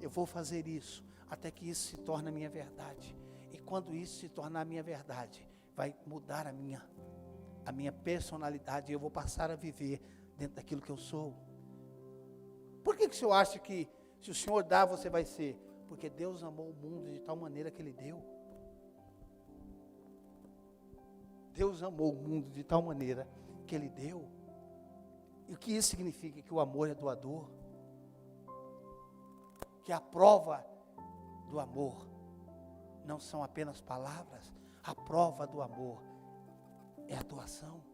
Eu vou fazer isso, até que isso se torne a minha verdade. E quando isso se tornar a minha verdade, vai mudar a minha personalidade, e eu vou passar a viver dentro daquilo que eu sou. Por que o senhor acha que se o senhor dá, você vai ser? Porque Deus amou o mundo de tal maneira que Ele deu. Deus amou o mundo de tal maneira que Ele deu. E o que isso significa? Que o amor é doador. Que a prova do amor não são apenas palavras. A prova do amor é a doação.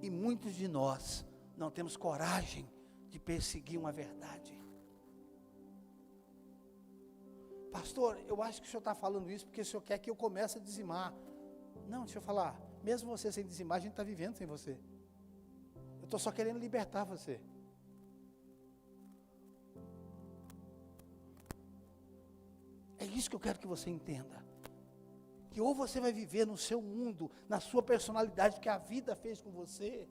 E muitos de nós não temos coragem de perseguir uma verdade. Pastor, eu acho que o senhor está falando isso porque o senhor quer que eu comece a dizimar. Não, deixa eu falar, mesmo você sem dizimar, a gente está vivendo sem você. Eu estou só querendo libertar você. É isso que eu quero que você entenda. Que ou você vai viver no seu mundo, na sua personalidade que a vida fez com você,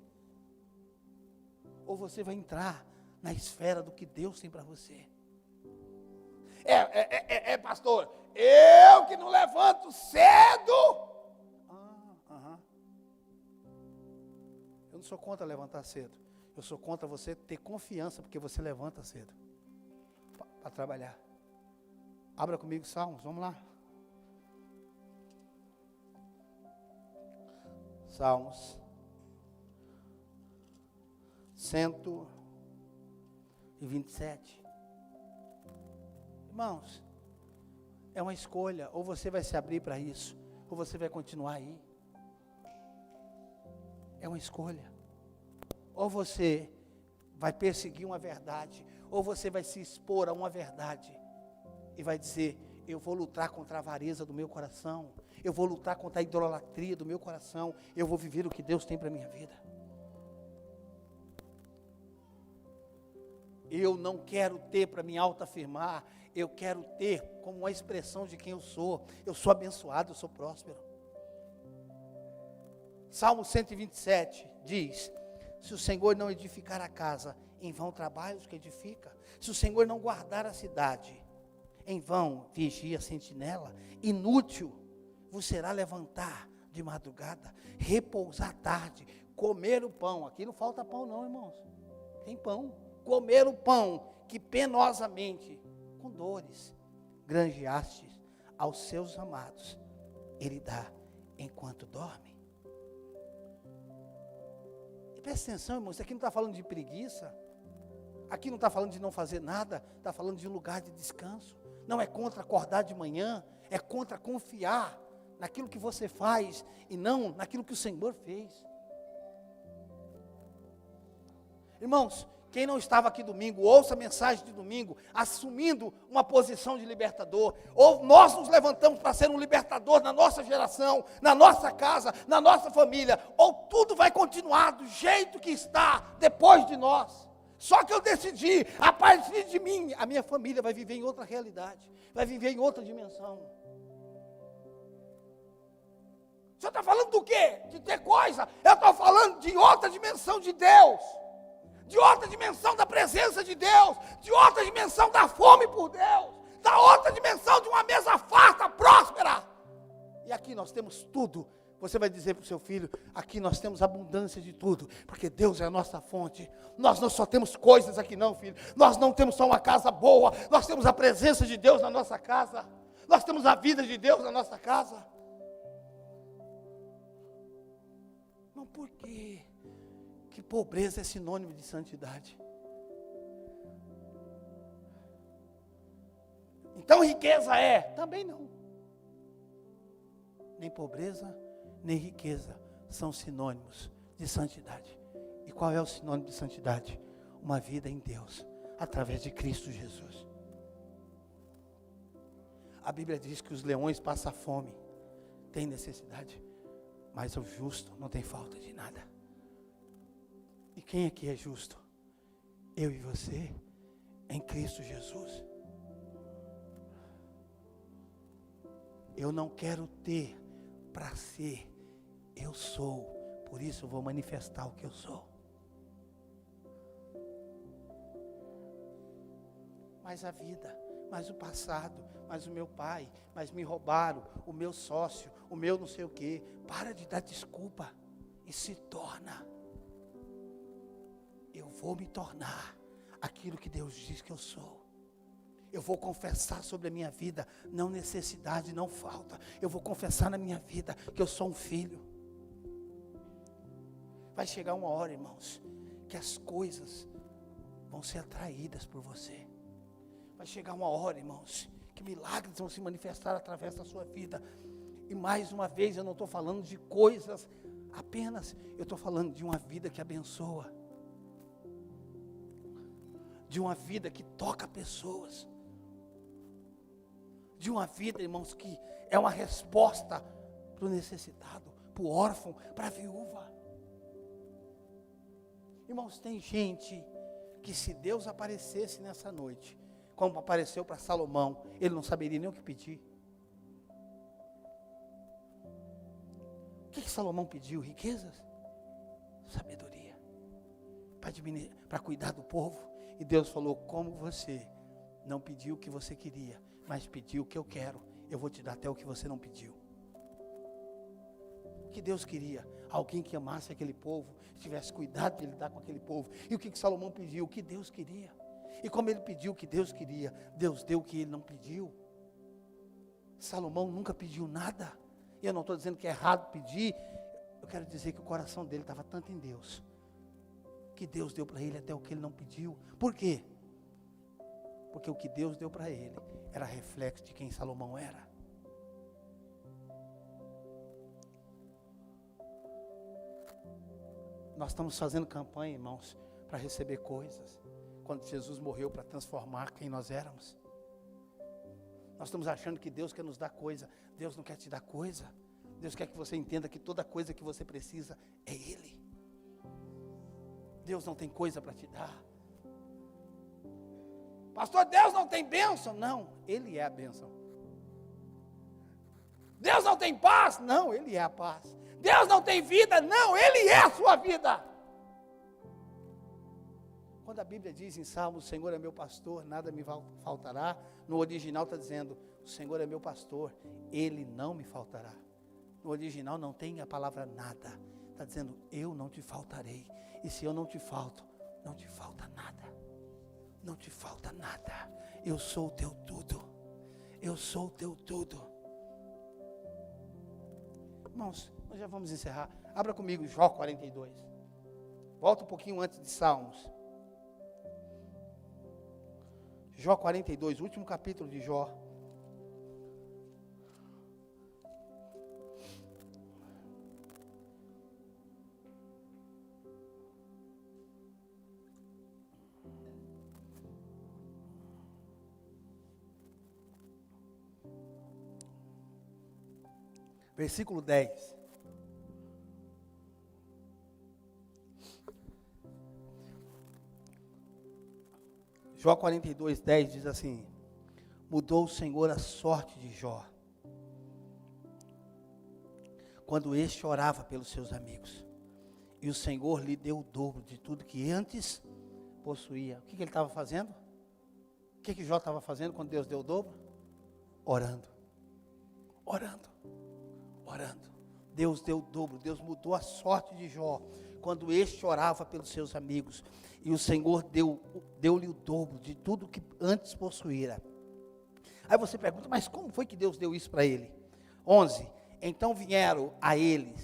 ou você vai entrar na esfera do que Deus tem para você. Pastor, eu que não levanto cedo. Eu não sou contra levantar cedo. Eu sou contra você ter confiança porque você levanta cedo para trabalhar. Abra comigo Salmos, vamos lá. Salmos 127. Irmãos, é uma escolha, ou você vai se abrir para isso, ou você vai continuar aí. É uma escolha. Ou você vai perseguir uma verdade, ou você vai se expor a uma verdade e vai dizer: eu vou lutar contra a avareza do meu coração, eu vou lutar contra a idolatria do meu coração, eu vou viver o que Deus tem para a minha vida. Eu não quero ter para me autoafirmar, eu quero ter como uma expressão de quem eu sou abençoado, eu sou próspero. Salmo 127 diz: se o Senhor não edificar a casa, em vão trabalha os que edifica. Se o Senhor não guardar a cidade, em vão vigia a sentinela. Inútil vos será levantar de madrugada, repousar à tarde, comer o pão. Aqui não falta pão não, irmãos. Tem pão. Comer o pão que penosamente, com dores, granjeastes aos seus amados, Ele dá enquanto dorme. E presta atenção, irmãos, isso aqui não está falando de preguiça, aqui não está falando de não fazer nada, está falando de um lugar de descanso. Não é contra acordar de manhã, é contra confiar naquilo que você faz e não naquilo que o Senhor fez. Irmãos, quem não estava aqui domingo, ouça a mensagem de domingo, assumindo uma posição de libertador, ou nós nos levantamos para ser um libertador na nossa geração, na nossa casa, na nossa família, ou tudo vai continuar do jeito que está depois de nós. Só que eu decidi, a partir de mim, a minha família vai viver em outra realidade, vai viver em outra dimensão. O senhor está falando do quê? De ter coisa? Eu estou falando de outra dimensão de Deus, de outra dimensão da presença de Deus, de outra dimensão da fome por Deus, da outra dimensão de uma mesa farta, próspera. E aqui nós temos tudo. Você vai dizer para o seu filho: aqui nós temos abundância de tudo, porque Deus é a nossa fonte. Nós não só temos coisas aqui não, filho. Nós não temos só uma casa boa, nós temos a presença de Deus na nossa casa. Nós temos a vida de Deus na nossa casa. Não porque que pobreza é sinônimo de santidade. Então riqueza é? Também não. Nem pobreza, nem riqueza são sinônimos de santidade. E qual é o sinônimo de santidade? Uma vida em Deus, através de Cristo Jesus. A Bíblia diz que os leões passam fome, têm necessidade, mas o justo não tem falta de nada. E quem aqui é justo? Eu e você, em Cristo Jesus. Eu não quero ter para ser, eu sou, por isso eu vou manifestar o que eu sou. Mas a vida, mas o passado, mas o meu pai, mas me roubaram, o meu sócio, o meu não sei o quê. Para de dar desculpa e se torna. Eu vou me tornar aquilo que Deus diz que eu sou. Eu vou confessar sobre a minha vida, não necessidade, não falta. Eu vou confessar na minha vida que eu sou um filho. Vai chegar uma hora, irmãos, que as coisas vão ser atraídas por você. Vai chegar uma hora, irmãos, que milagres vão se manifestar através da sua vida. E mais uma vez, eu não estou falando de coisas apenas, eu estou falando de uma vida que abençoa. De uma vida que toca pessoas. De uma vida, irmãos, que é uma resposta para o necessitado, para o órfão, para a viúva. Irmãos, tem gente que se Deus aparecesse nessa noite, como apareceu para Salomão, ele não saberia nem o que pedir. O que Salomão pediu? Riquezas? Sabedoria. Para cuidar do povo. E Deus falou: como você não pediu o que você queria, mas pediu o que eu quero. Eu vou te dar até o que você não pediu. O que Deus queria? Alguém que amasse aquele povo, tivesse cuidado de lidar com aquele povo. E o que Salomão pediu? O que Deus queria. E como ele pediu o que Deus queria, Deus deu o que ele não pediu. Salomão nunca pediu nada. E eu não estou dizendo que é errado pedir. Eu quero dizer que o coração dele estava tanto em Deus, que Deus deu para ele até o que ele não pediu. Por quê? Porque o que Deus deu para ele era reflexo de quem Salomão era. Nós estamos fazendo campanha, irmãos, para receber coisas. Quando Jesus morreu para transformar quem nós éramos. Nós estamos achando que Deus quer nos dar coisa. Deus não quer te dar coisa. Deus quer que você entenda que toda coisa que você precisa é Ele. Deus não tem coisa para te dar. Pastor, Deus não tem bênção? Não, Ele é a bênção. Deus não tem paz? Não, Ele é a paz. Deus não tem vida? Não, Ele é a sua vida. Quando a Bíblia diz em Salmos, o Senhor é meu pastor, nada me faltará, no original está dizendo, o Senhor é meu pastor, Ele não me faltará. No original não tem a palavra nada, está dizendo, eu não te faltarei. E se eu não te falto, não te falta nada. Não te falta nada. Eu sou o teu tudo. Eu sou o teu tudo. Irmãos, nós já vamos encerrar. Abra comigo Jó 42. Volta um pouquinho antes de Salmos. Jó 42, último capítulo de Jó. Versículo 10. Jó 42, 10 diz assim: mudou o Senhor a sorte de Jó, quando este orava pelos seus amigos, e o Senhor lhe deu o dobro de tudo que antes possuía. O que ele estava fazendo? O que Jó estava fazendo quando Deus deu o dobro? Orando, orando, orando. Deus deu o dobro, Deus mudou a sorte de Jó, quando este orava pelos seus amigos, e o Senhor deu-lhe o dobro de tudo que antes possuíra. Aí você pergunta, mas como foi que Deus deu isso para ele? 11, então vieram a ele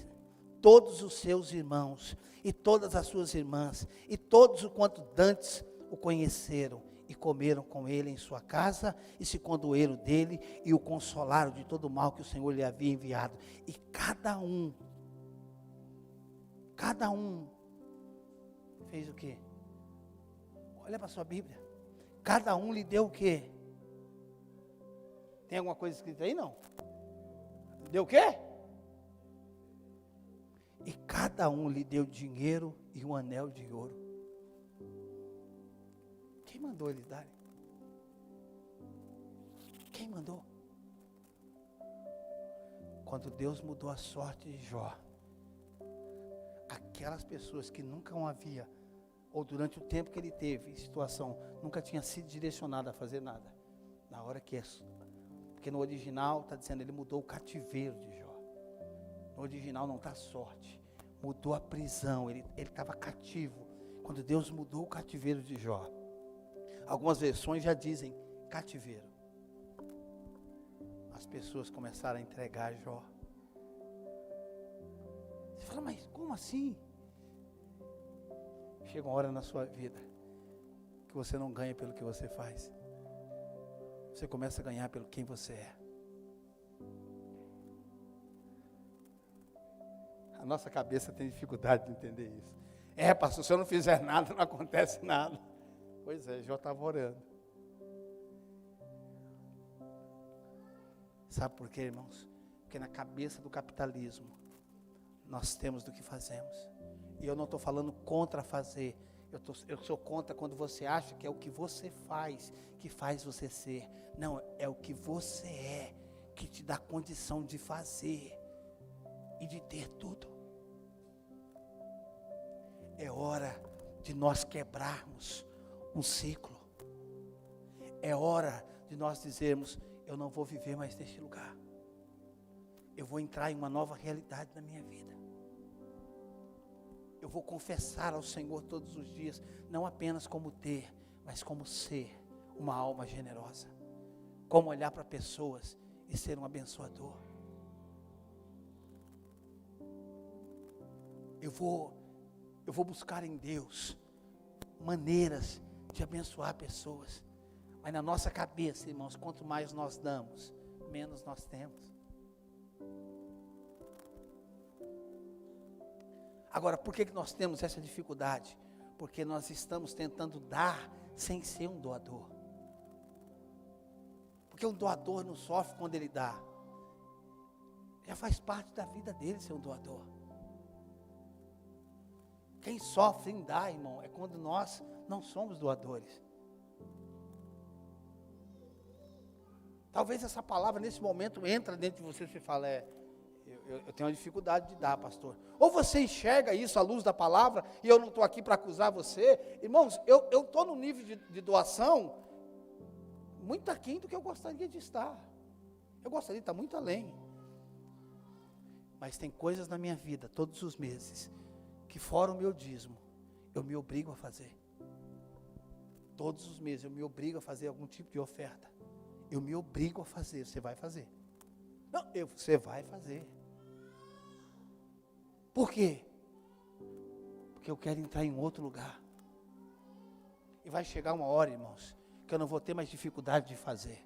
todos os seus irmãos, e todas as suas irmãs, e todos o quanto dantes o conheceram, e comeram com ele em sua casa, e se condoeram dele, e o consolaram de todo o mal que o Senhor lhe havia enviado. E cada um fez o quê? Olha para a sua Bíblia. Cada um lhe deu o quê? Tem alguma coisa escrita aí? Não. Deu o quê? E cada um lhe deu dinheiro e um anel de ouro. Quem mandou eles darem? Quem mandou? Quando Deus mudou a sorte de Jó, aquelas pessoas que nunca havia, ou durante o tempo que ele teve, situação, nunca tinha sido direcionado a fazer nada. Na hora que é, porque no original está dizendo, ele mudou o cativeiro de Jó. No original não está sorte, mudou a prisão, ele estava cativo. Quando Deus mudou o cativeiro de Jó, algumas versões já dizem cativeiro. As pessoas começaram a entregar Jó. Você fala, mas como assim? Chega uma hora na sua vida que você não ganha pelo que você faz. Você começa a ganhar pelo quem você é. A nossa cabeça tem dificuldade de entender isso. Pastor, se eu não fizer nada, não acontece nada. Pois é, Jó estava orando. Sabe por quê, irmãos? Porque na cabeça do capitalismo, nós temos do que fazemos. E eu não estou falando contra fazer. Eu sou contra quando você acha que é o que você faz, que faz você ser. Não, é o que você é, que te dá condição de fazer e de ter tudo. É hora de nós quebrarmos um ciclo. É hora de nós dizermos: eu não vou viver mais neste lugar. Eu vou entrar em uma nova realidade na minha vida. Eu vou confessar ao Senhor todos os dias, não apenas como ter, mas como ser uma alma generosa. Como olhar para pessoas e ser um abençoador. Eu vou buscar em Deus maneiras de abençoar pessoas. Mas na nossa cabeça, irmãos, quanto mais nós damos, menos nós temos. Agora, por que nós temos essa dificuldade? Porque nós estamos tentando dar sem ser um doador. Porque um doador não sofre quando ele dá. Já faz parte da vida dele ser um doador. Quem sofre em dar, irmão, é quando nós não somos doadores. Talvez essa palavra nesse momento entra dentro de você e você fala: eu tenho uma dificuldade de dar, pastor. Ou você enxerga isso à luz da palavra, e eu não estou aqui para acusar você. Irmãos, eu estou no nível de doação muito aquém do que eu gostaria de estar. Eu gostaria de estar muito além. Mas tem coisas na minha vida, todos os meses, que fora o meu dízimo, eu me obrigo a fazer. Todos os meses eu me obrigo a fazer algum tipo de oferta. Eu me obrigo a fazer. Você vai fazer? Não, você vai fazer. Por quê? Porque eu quero entrar em outro lugar. E vai chegar uma hora, irmãos, que eu não vou ter mais dificuldade de fazer.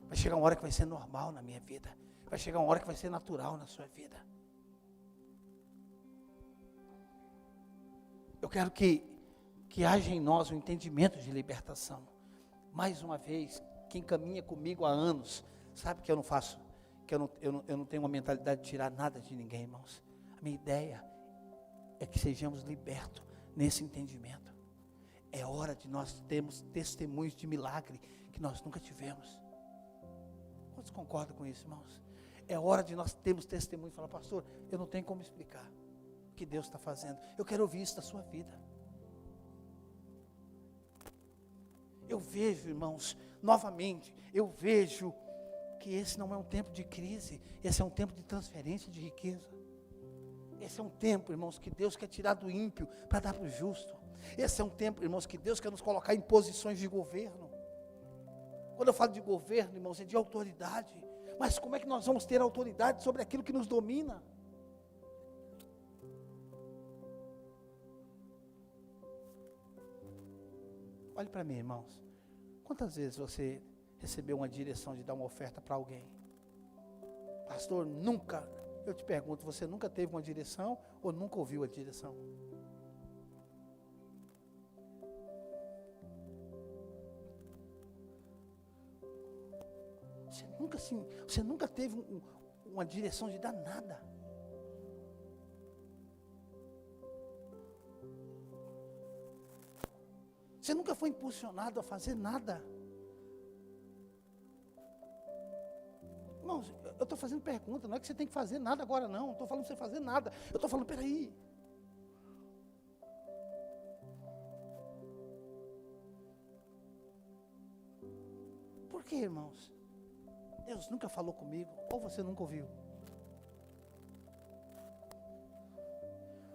Vai chegar uma hora que vai ser normal na minha vida. Vai chegar uma hora que vai ser natural na sua vida. Eu quero que haja em nós um entendimento de libertação. Mais uma vez, quem caminha comigo há anos, sabe que eu não faço, que eu não tenho uma mentalidade de tirar nada de ninguém, irmãos. A minha ideia é que sejamos libertos nesse entendimento. É hora de nós termos testemunhos de milagre que nós nunca tivemos. Quantos concordam com isso, irmãos? É hora de nós termos testemunho e falar: pastor, eu não tenho como explicar o que Deus está fazendo. Eu quero ouvir isso da sua vida. Eu vejo, irmãos, novamente, eu vejo que esse não é um tempo de crise, esse é um tempo de transferência de riqueza. Esse é um tempo, irmãos, que Deus quer tirar do ímpio para dar para o justo. Esse é um tempo, irmãos, que Deus quer nos colocar em posições de governo. Quando eu falo de governo, irmãos, é de autoridade. Mas como é que nós vamos ter autoridade sobre aquilo que nos domina? Olhe para mim, irmãos. Quantas vezes você recebeu uma direção de dar uma oferta para alguém? Pastor, nunca. Eu te pergunto, você nunca teve uma direção ou nunca ouviu a direção? Você nunca teve uma direção de dar nada. Você nunca foi impulsionado a fazer nada. Irmãos, eu estou fazendo pergunta, não é que você tem que fazer nada agora não, não estou falando para você fazer nada, eu estou falando, peraí. Por que, irmãos? Deus nunca falou comigo, ou você nunca ouviu?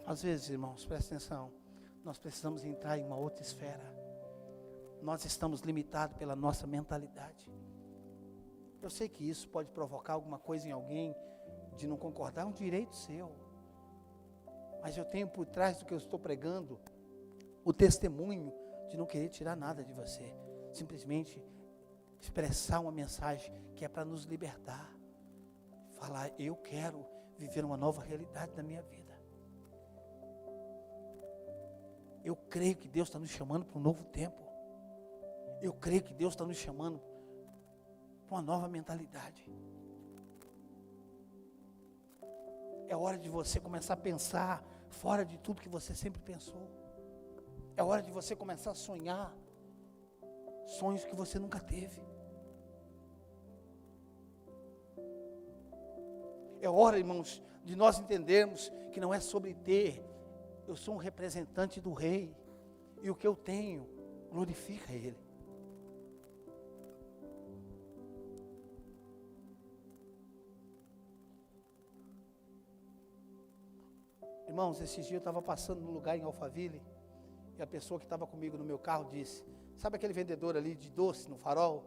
Às vezes, irmãos, presta atenção, nós precisamos entrar em uma outra esfera. Nós estamos limitados pela nossa mentalidade. Eu sei que isso pode provocar alguma coisa em alguém, de não concordar, é um direito seu. Mas eu tenho por trás do que eu estou pregando, o testemunho de não querer tirar nada de você. Simplesmente expressar uma mensagem que é para nos libertar. Falar, eu quero viver uma nova realidade na minha vida. Eu creio que Deus está nos chamando para um novo tempo. Eu creio que Deus está nos chamando para uma nova mentalidade. É hora de você começar a pensar fora de tudo que você sempre pensou. É hora de você começar a sonhar sonhos que você nunca teve. É hora, irmãos, de nós entendermos que não é sobre ter. Eu sou um representante do Rei. E o que eu tenho glorifica Ele. Irmãos, esses dias eu estava passando num lugar em Alphaville, e a pessoa que estava comigo no meu carro disse, sabe aquele vendedor ali de doce no Farol?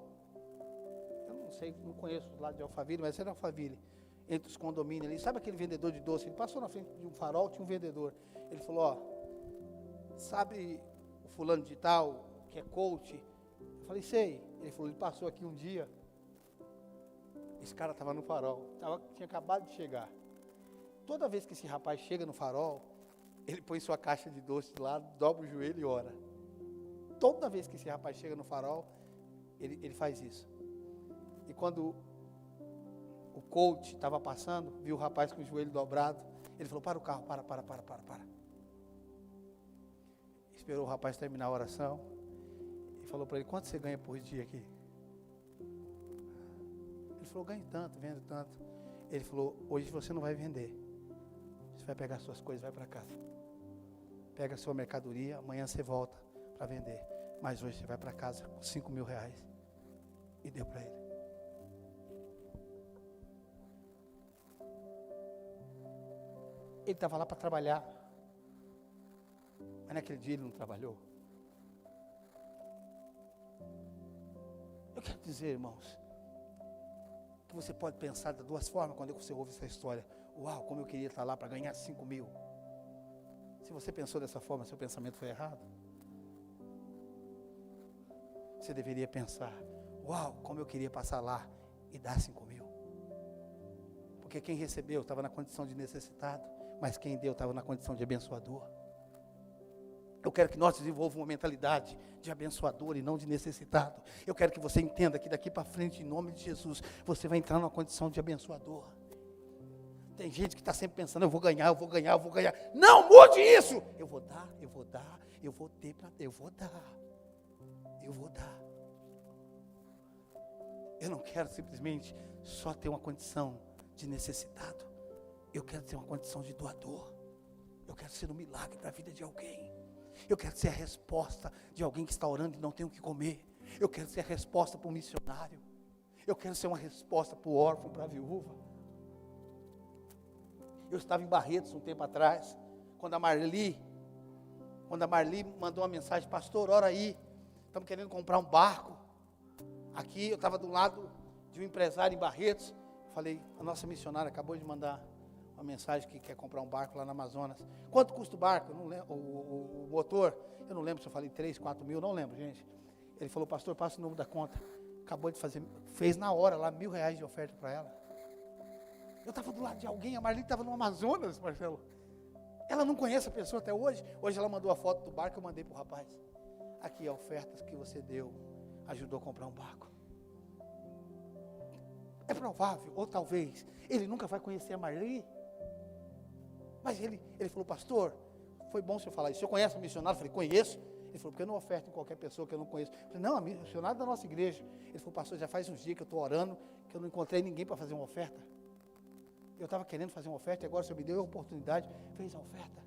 Eu não sei, não conheço o lado de Alphaville, mas era Alphaville, entre os condomínios ali. Sabe aquele vendedor de doce? Ele passou na frente de um farol, tinha um vendedor. Ele falou, ó, sabe o fulano de tal, que é coach? Eu falei, sei. Ele falou, ele passou aqui um dia, esse cara estava no farol, tinha acabado de chegar. Toda vez que esse rapaz chega no farol, ele põe sua caixa de doce lá, dobra o joelho e ora. Toda vez que esse rapaz chega no farol, ele faz isso. E quando o coach estava passando, viu o rapaz com o joelho dobrado, ele falou, para o carro, para. Esperou o rapaz terminar a oração e falou para ele, quanto você ganha por dia aqui? Ele falou, ganho tanto, vendo tanto. Ele falou, hoje você não vai vender. Você vai pegar suas coisas e vai para casa. Pega a sua mercadoria, amanhã você volta para vender. Mas hoje você vai para casa com 5 mil reais. E deu para ele. Ele estava lá para trabalhar. Mas naquele dia ele não trabalhou. Eu quero dizer, irmãos, que você pode pensar de duas formas quando você ouve essa história. Uau, como eu queria estar lá para ganhar 5 mil. Se você pensou dessa forma, seu pensamento foi errado. Você deveria pensar, uau, como eu queria passar lá e dar 5 mil. Porque quem recebeu estava na condição de necessitado, mas quem deu estava na condição de abençoador. Eu quero que nós desenvolvamos uma mentalidade de abençoador e não de necessitado. Eu quero que você entenda que daqui para frente, em nome de Jesus, você vai entrar numa condição de abençoador. Tem gente que está sempre pensando, eu vou ganhar. Não, mude isso! Eu vou dar, eu vou dar. Eu não quero simplesmente só ter uma condição de necessitado. Eu quero ter uma condição de doador. Eu quero ser um milagre para a vida de alguém. Eu quero ser a resposta de alguém que está orando e não tem o que comer. Eu quero ser a resposta para o missionário. Eu quero ser uma resposta para o órfão, para a viúva. Eu estava em Barretos um tempo atrás, quando a Marli mandou uma mensagem, pastor, ora aí, estamos querendo comprar um barco. Aqui eu estava do lado de um empresário em Barretos, falei, a nossa missionária acabou de mandar uma mensagem que quer comprar um barco lá no Amazonas. Quanto custa o barco? Eu não lembro, o motor, eu não lembro se eu falei 3, 4 mil, não lembro, gente. Ele falou, pastor, passa o número da conta. Acabou de fazer, fez na hora lá R$1.000 de oferta para ela. Eu estava do lado de alguém, a Marli estava no Amazonas, Marcelo. Ela não conhece a pessoa até hoje. Hoje ela mandou a foto do barco, eu mandei para o rapaz. Aqui a oferta que você deu, ajudou a comprar um barco. É provável, ou talvez, ele nunca vai conhecer a Marli. Mas ele falou, pastor, foi bom o senhor falar isso. O senhor conhece o missionário? Eu falei, conheço. Ele falou, porque eu não oferto em qualquer pessoa que eu não conheço. Eu falei, não, a missionário da nossa igreja. Ele falou, pastor, já faz uns dias que eu estou orando, que eu não encontrei ninguém para fazer uma oferta. Eu estava querendo fazer uma oferta e agora o senhor me deu a oportunidade, fez a oferta.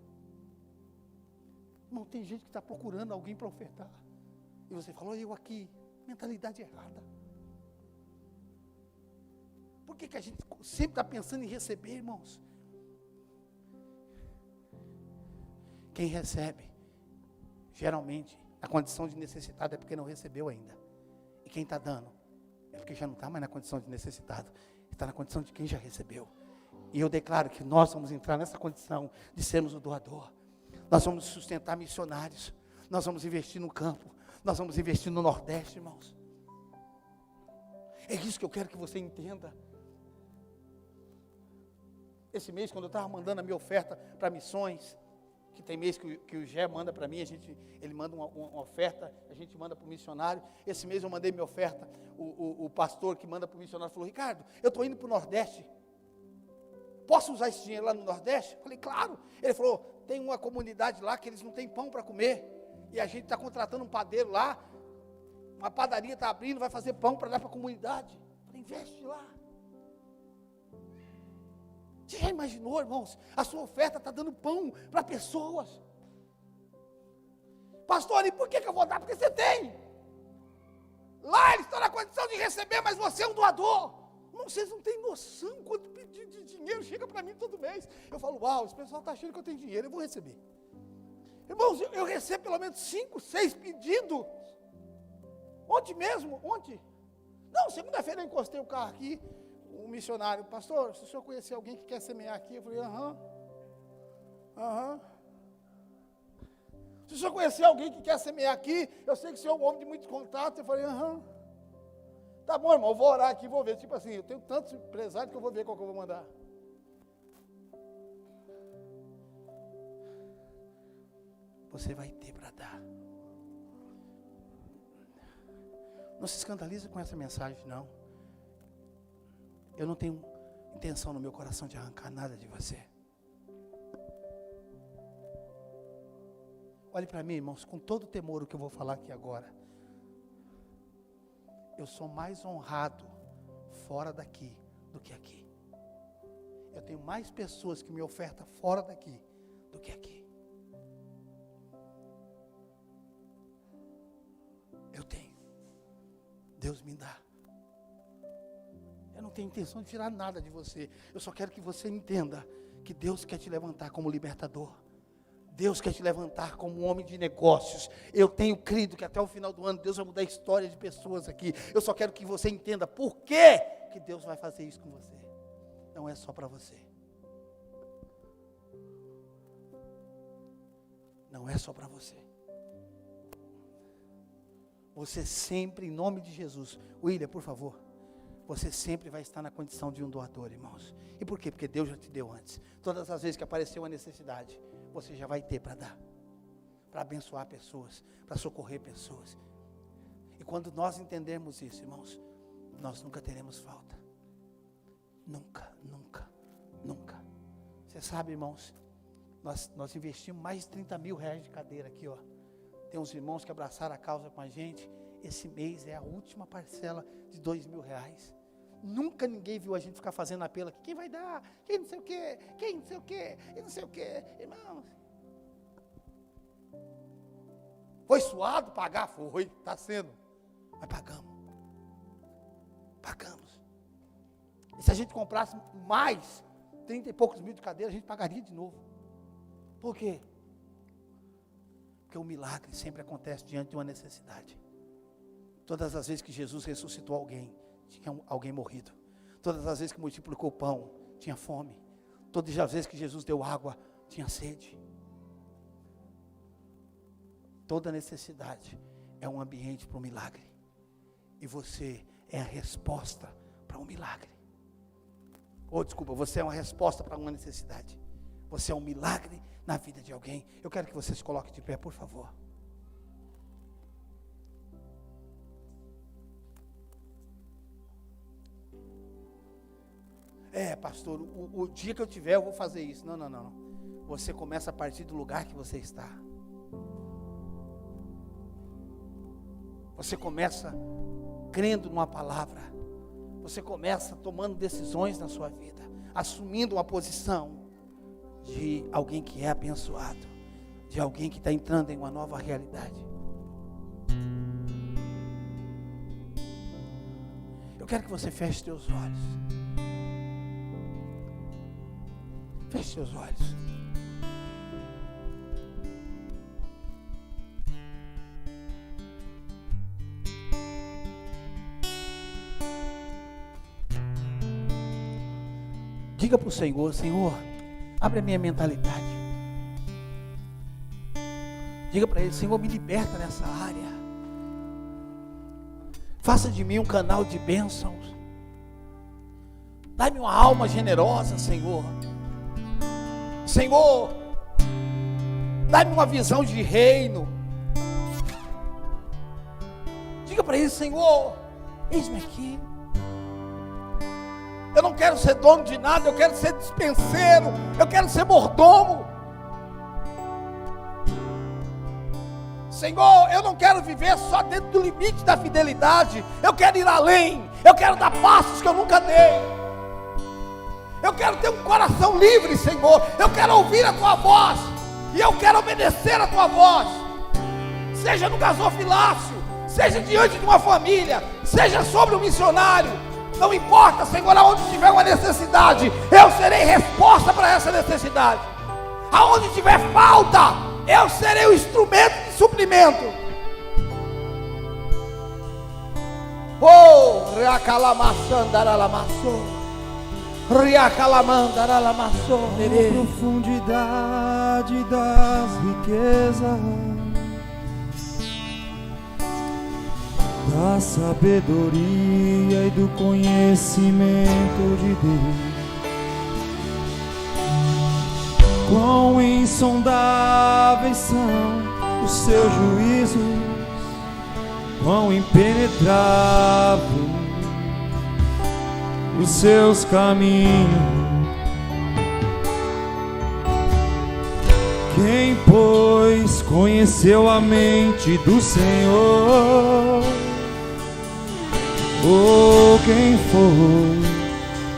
Não tem gente que está procurando alguém para ofertar. E você falou, eu aqui, mentalidade errada. Por que a gente sempre está pensando em receber, irmãos? Quem recebe, geralmente, na condição de necessitado é porque não recebeu ainda. E quem está dando, é porque já não está mais na condição de necessitado, está na condição de quem já recebeu. E eu declaro que nós vamos entrar nessa condição de sermos o doador. Nós vamos sustentar missionários. Nós vamos investir no campo. Nós vamos investir no Nordeste, irmãos. É isso que eu quero que você entenda. Esse mês, quando eu estava mandando a minha oferta para missões, que tem mês que o Gé manda para mim, ele manda uma oferta, a gente manda para o missionário. Esse mês eu mandei minha oferta, o pastor que manda para o missionário falou, Ricardo, eu estou indo para o Nordeste. Posso usar esse dinheiro lá no Nordeste? Eu falei, claro. Ele falou, tem uma comunidade lá que eles não têm pão para comer. E a gente está contratando um padeiro lá. Uma padaria está abrindo, vai fazer pão para dar para a comunidade. Eu falei, investe lá. Você já imaginou, irmãos? A sua oferta está dando pão para pessoas. Pastor, e por que eu vou dar? Porque você tem. Lá eles estão na condição de receber, mas você é um doador. Vocês não têm noção quanto pedido de dinheiro chega para mim todo mês. Eu falo, uau, esse pessoal está achando que eu tenho dinheiro, eu vou receber. Irmãos, eu recebo pelo menos 5, 6 pedidos. Ontem mesmo, ontem. Não, segunda-feira eu encostei o carro aqui, um missionário, pastor, se o senhor conhecer alguém que quer semear aqui, eu falei, aham. Se o senhor conhecer alguém que quer semear aqui, eu sei que o senhor é um homem de muito contato, eu falei, aham. Tá bom, irmão, eu vou orar aqui, vou ver. Tipo assim, eu tenho tantos empresários que eu vou ver qual que eu vou mandar. Você vai ter para dar. Não se escandalize com essa mensagem, não. Eu não tenho intenção no meu coração de arrancar nada de você. Olhe para mim, irmãos, com todo o temor o que eu vou falar aqui agora. Eu sou mais honrado fora daqui do que aqui. Eu tenho mais pessoas que me ofertam fora daqui do que aqui. Eu tenho. Deus me dá. Eu não tenho intenção de tirar nada de você. Eu só quero que você entenda que Deus quer te levantar como libertador. Deus quer te levantar como um homem de negócios. Eu tenho crido que até o final do ano Deus vai mudar a história de pessoas aqui. Eu só quero que você entenda por que Deus vai fazer isso com você. Não é só para você. Não é só para você. Você sempre, em nome de Jesus, William, por favor, você sempre vai estar na condição de um doador, irmãos. E por quê? Porque Deus já te deu antes. Todas as vezes que apareceu uma necessidade, você já vai ter para dar, para abençoar pessoas, para socorrer pessoas. E quando nós entendermos isso, irmãos, nós nunca teremos falta. Nunca, nunca, nunca. Você sabe, irmãos, nós investimos mais de 30 mil reais de cadeira aqui, ó. Tem uns irmãos que abraçaram a causa com a gente. Esse mês é a última parcela de 2 mil reais. Nunca ninguém viu a gente ficar fazendo apelo aqui. Quem vai dar? Quem não sei o quê? Quem não sei o quê? E não sei o quê? Irmãos. Foi suado pagar? Foi. Está sendo. Mas pagamos. Pagamos. E se a gente comprasse mais 30 e poucos mil de cadeira, a gente pagaria de novo. Por quê? Porque o milagre sempre acontece diante de uma necessidade. Todas as vezes que Jesus ressuscitou alguém, tinha alguém morrido. Todas as vezes que multiplicou o pão, tinha fome. Todas as vezes que Jesus deu água, tinha sede. Toda necessidade é um ambiente para um milagre. E você é a resposta para um milagre. Você é uma resposta para uma necessidade. Você é um milagre na vida de alguém. Eu quero que você se coloque de pé, por favor. Pastor, o dia que eu tiver eu vou fazer isso. Não. Você começa a partir do lugar que você está. Você começa crendo numa palavra. Você começa tomando decisões na sua vida, assumindo uma posição de alguém que é abençoado, de alguém que está entrando em uma nova realidade. Eu quero que você feche seus olhos. Feche seus olhos. Diga para o Senhor, Senhor, abre a minha mentalidade. Diga para Ele, Senhor, me liberta nessa área. Faça de mim um canal de bênçãos. Dá-me uma alma generosa, Senhor. Senhor, dá-me uma visão de reino. Diga para Ele, Senhor, eis-me aqui. Eu não quero ser dono de nada, eu quero ser dispenseiro, eu quero ser mordomo. Senhor, eu não quero viver só dentro do limite da fidelidade, eu quero ir além, eu quero dar passos que eu nunca dei. Eu quero ter um coração livre, Senhor, eu quero ouvir a Tua voz, e eu quero obedecer a Tua voz, seja no gasofilácio, seja diante de uma família, seja sobre um missionário, Não importa, Senhor, aonde tiver uma necessidade, eu serei resposta para essa necessidade. Aonde tiver falta, eu serei o instrumento de suprimento. Oh, Riacalamassandaralamassou. Riacalamandaralamassou. A profundidade das riquezas, da sabedoria e do conhecimento de Deus. Quão insondáveis são os seus juízos, quão impenetrável os seus caminhos. Quem, pois, conheceu a mente do Senhor? Ou quem foi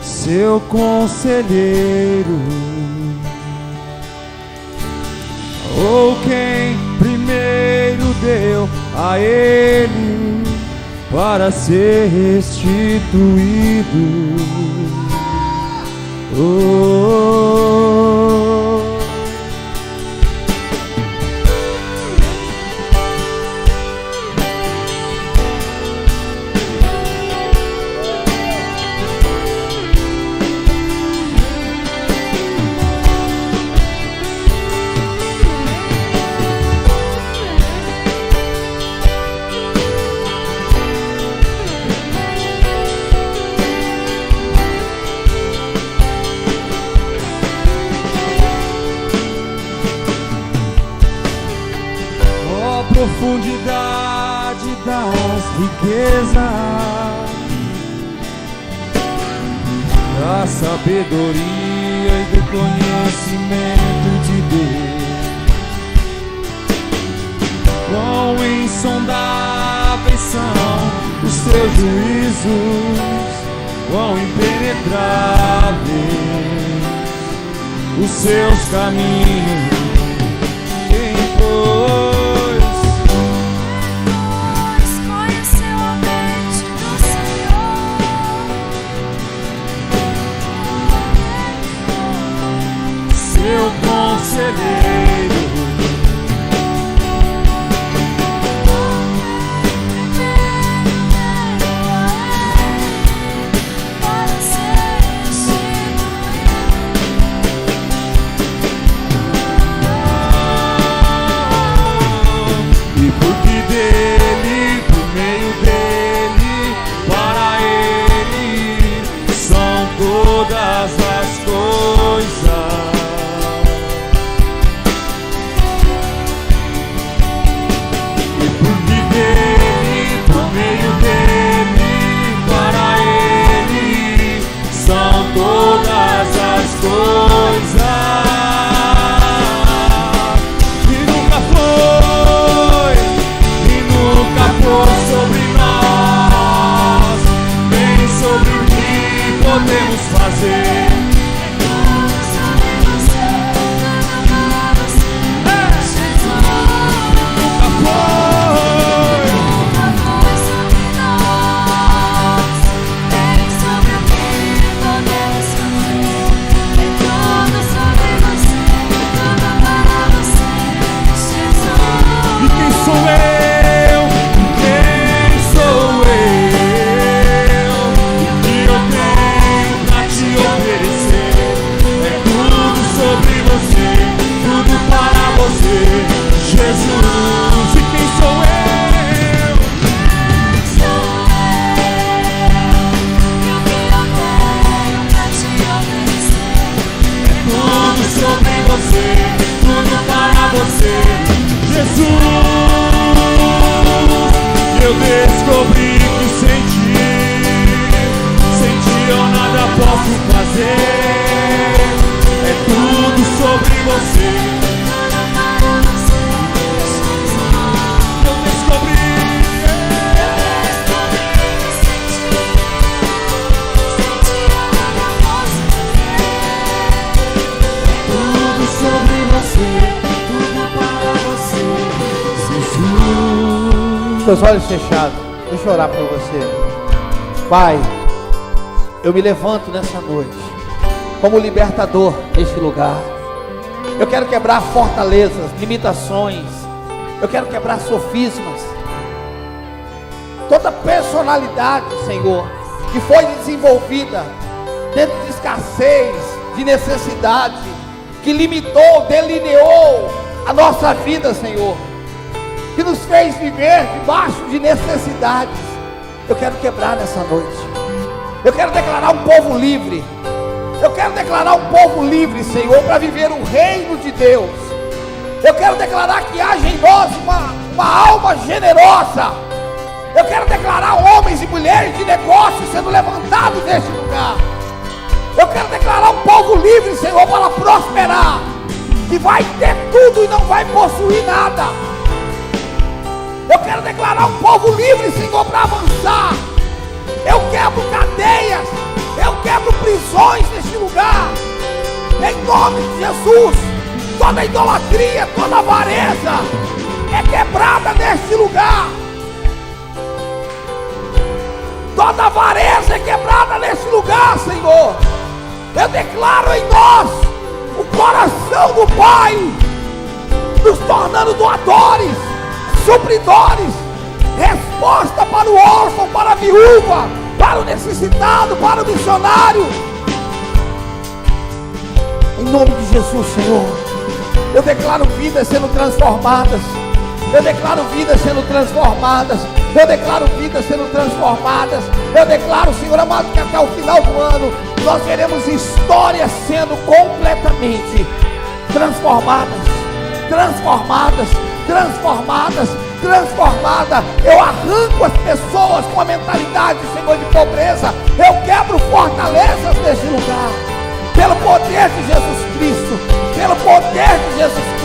seu conselheiro? Ou quem primeiro deu a ele para ser restituído? Profundidade das riquezas, da sabedoria e do conhecimento de Deus. Quão insondáveis são os seus juízos, quão impenetráveis os seus caminhos. Quem foi seu conselheiro? E porque dele, por meio dele, para ele são todas as coisas. Todas as coisas, e nunca foi sobre nós, nem sobre o que podemos fazer. Jesus, e quem sou eu? Tudo sobre você, tudo para você, Jesus. Eu descobri que sem ti eu nada posso fazer. É tudo sobre você. Seus olhos fechados, deixa eu orar por você. Pai, eu me levanto nessa noite como libertador neste lugar. Eu quero quebrar fortalezas, limitações. Eu quero quebrar sofismas. Toda personalidade, Senhor, que foi desenvolvida dentro de escassez, de necessidade, que limitou, delineou a nossa vida, Senhor, que nos fez viver debaixo de necessidades. Eu quero quebrar nessa noite. Eu quero declarar um povo livre. Eu quero declarar um povo livre, Senhor, para viver o reino de Deus. Eu quero declarar que haja em nós uma alma generosa. Eu quero declarar homens e mulheres de negócios sendo levantados neste lugar. Eu quero declarar um povo livre, Senhor, para prosperar, que vai ter tudo e não vai possuir nada. Eu quero declarar um povo livre, Senhor, para avançar. Eu quebro cadeias, eu quebro prisões neste lugar, em nome de Jesus. Toda idolatria, toda avareza é quebrada neste lugar. Toda avareza é quebrada neste lugar, Senhor. Eu declaro em nós o coração do Pai, nos tornando doadores, supridores, resposta para o órfão, para a viúva, para o necessitado, para o missionário. Em nome de Jesus, Senhor, eu declaro vidas sendo transformadas. Eu declaro vidas sendo transformadas. Eu declaro vidas sendo transformadas. Eu declaro, Senhor amado, que até o final do ano nós veremos histórias sendo completamente transformadas. Transformadas, transformadas, transformadas. Eu arranco as pessoas com a mentalidade, Senhor, de pobreza. Eu quebro fortalezas neste lugar, pelo poder de Jesus Cristo, pelo poder de Jesus Cristo.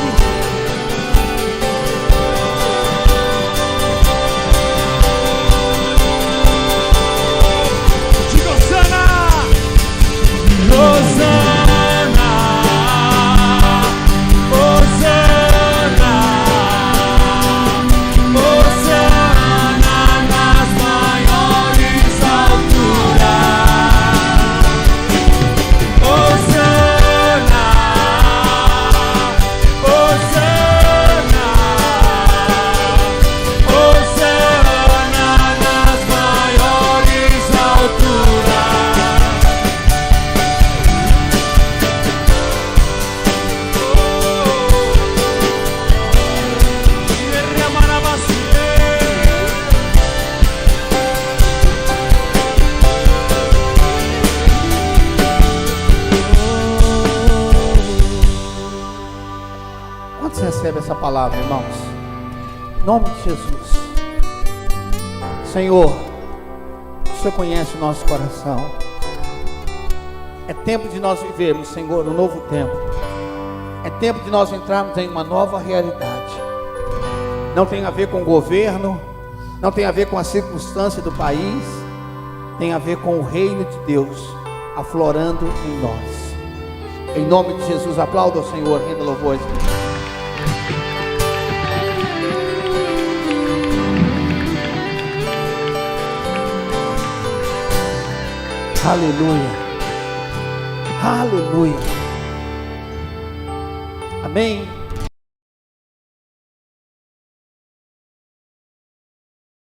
Hosana, Hosana, Hosana nas maiores alturas. Hosana, Hosana, Hosana nas maiores alturas. Quantos recebem essa palavra, irmãos? Em nome de Jesus. Senhor, o Senhor conhece o nosso coração. É tempo de nós vivermos, Senhor, um novo tempo. É tempo de nós entrarmos em uma nova realidade. Não tem a ver com o governo, não tem a ver com a circunstância do país, tem a ver com o reino de Deus aflorando em nós. Em nome de Jesus, aplauda ao Senhor, renda louvores. Aleluia, aleluia, amém.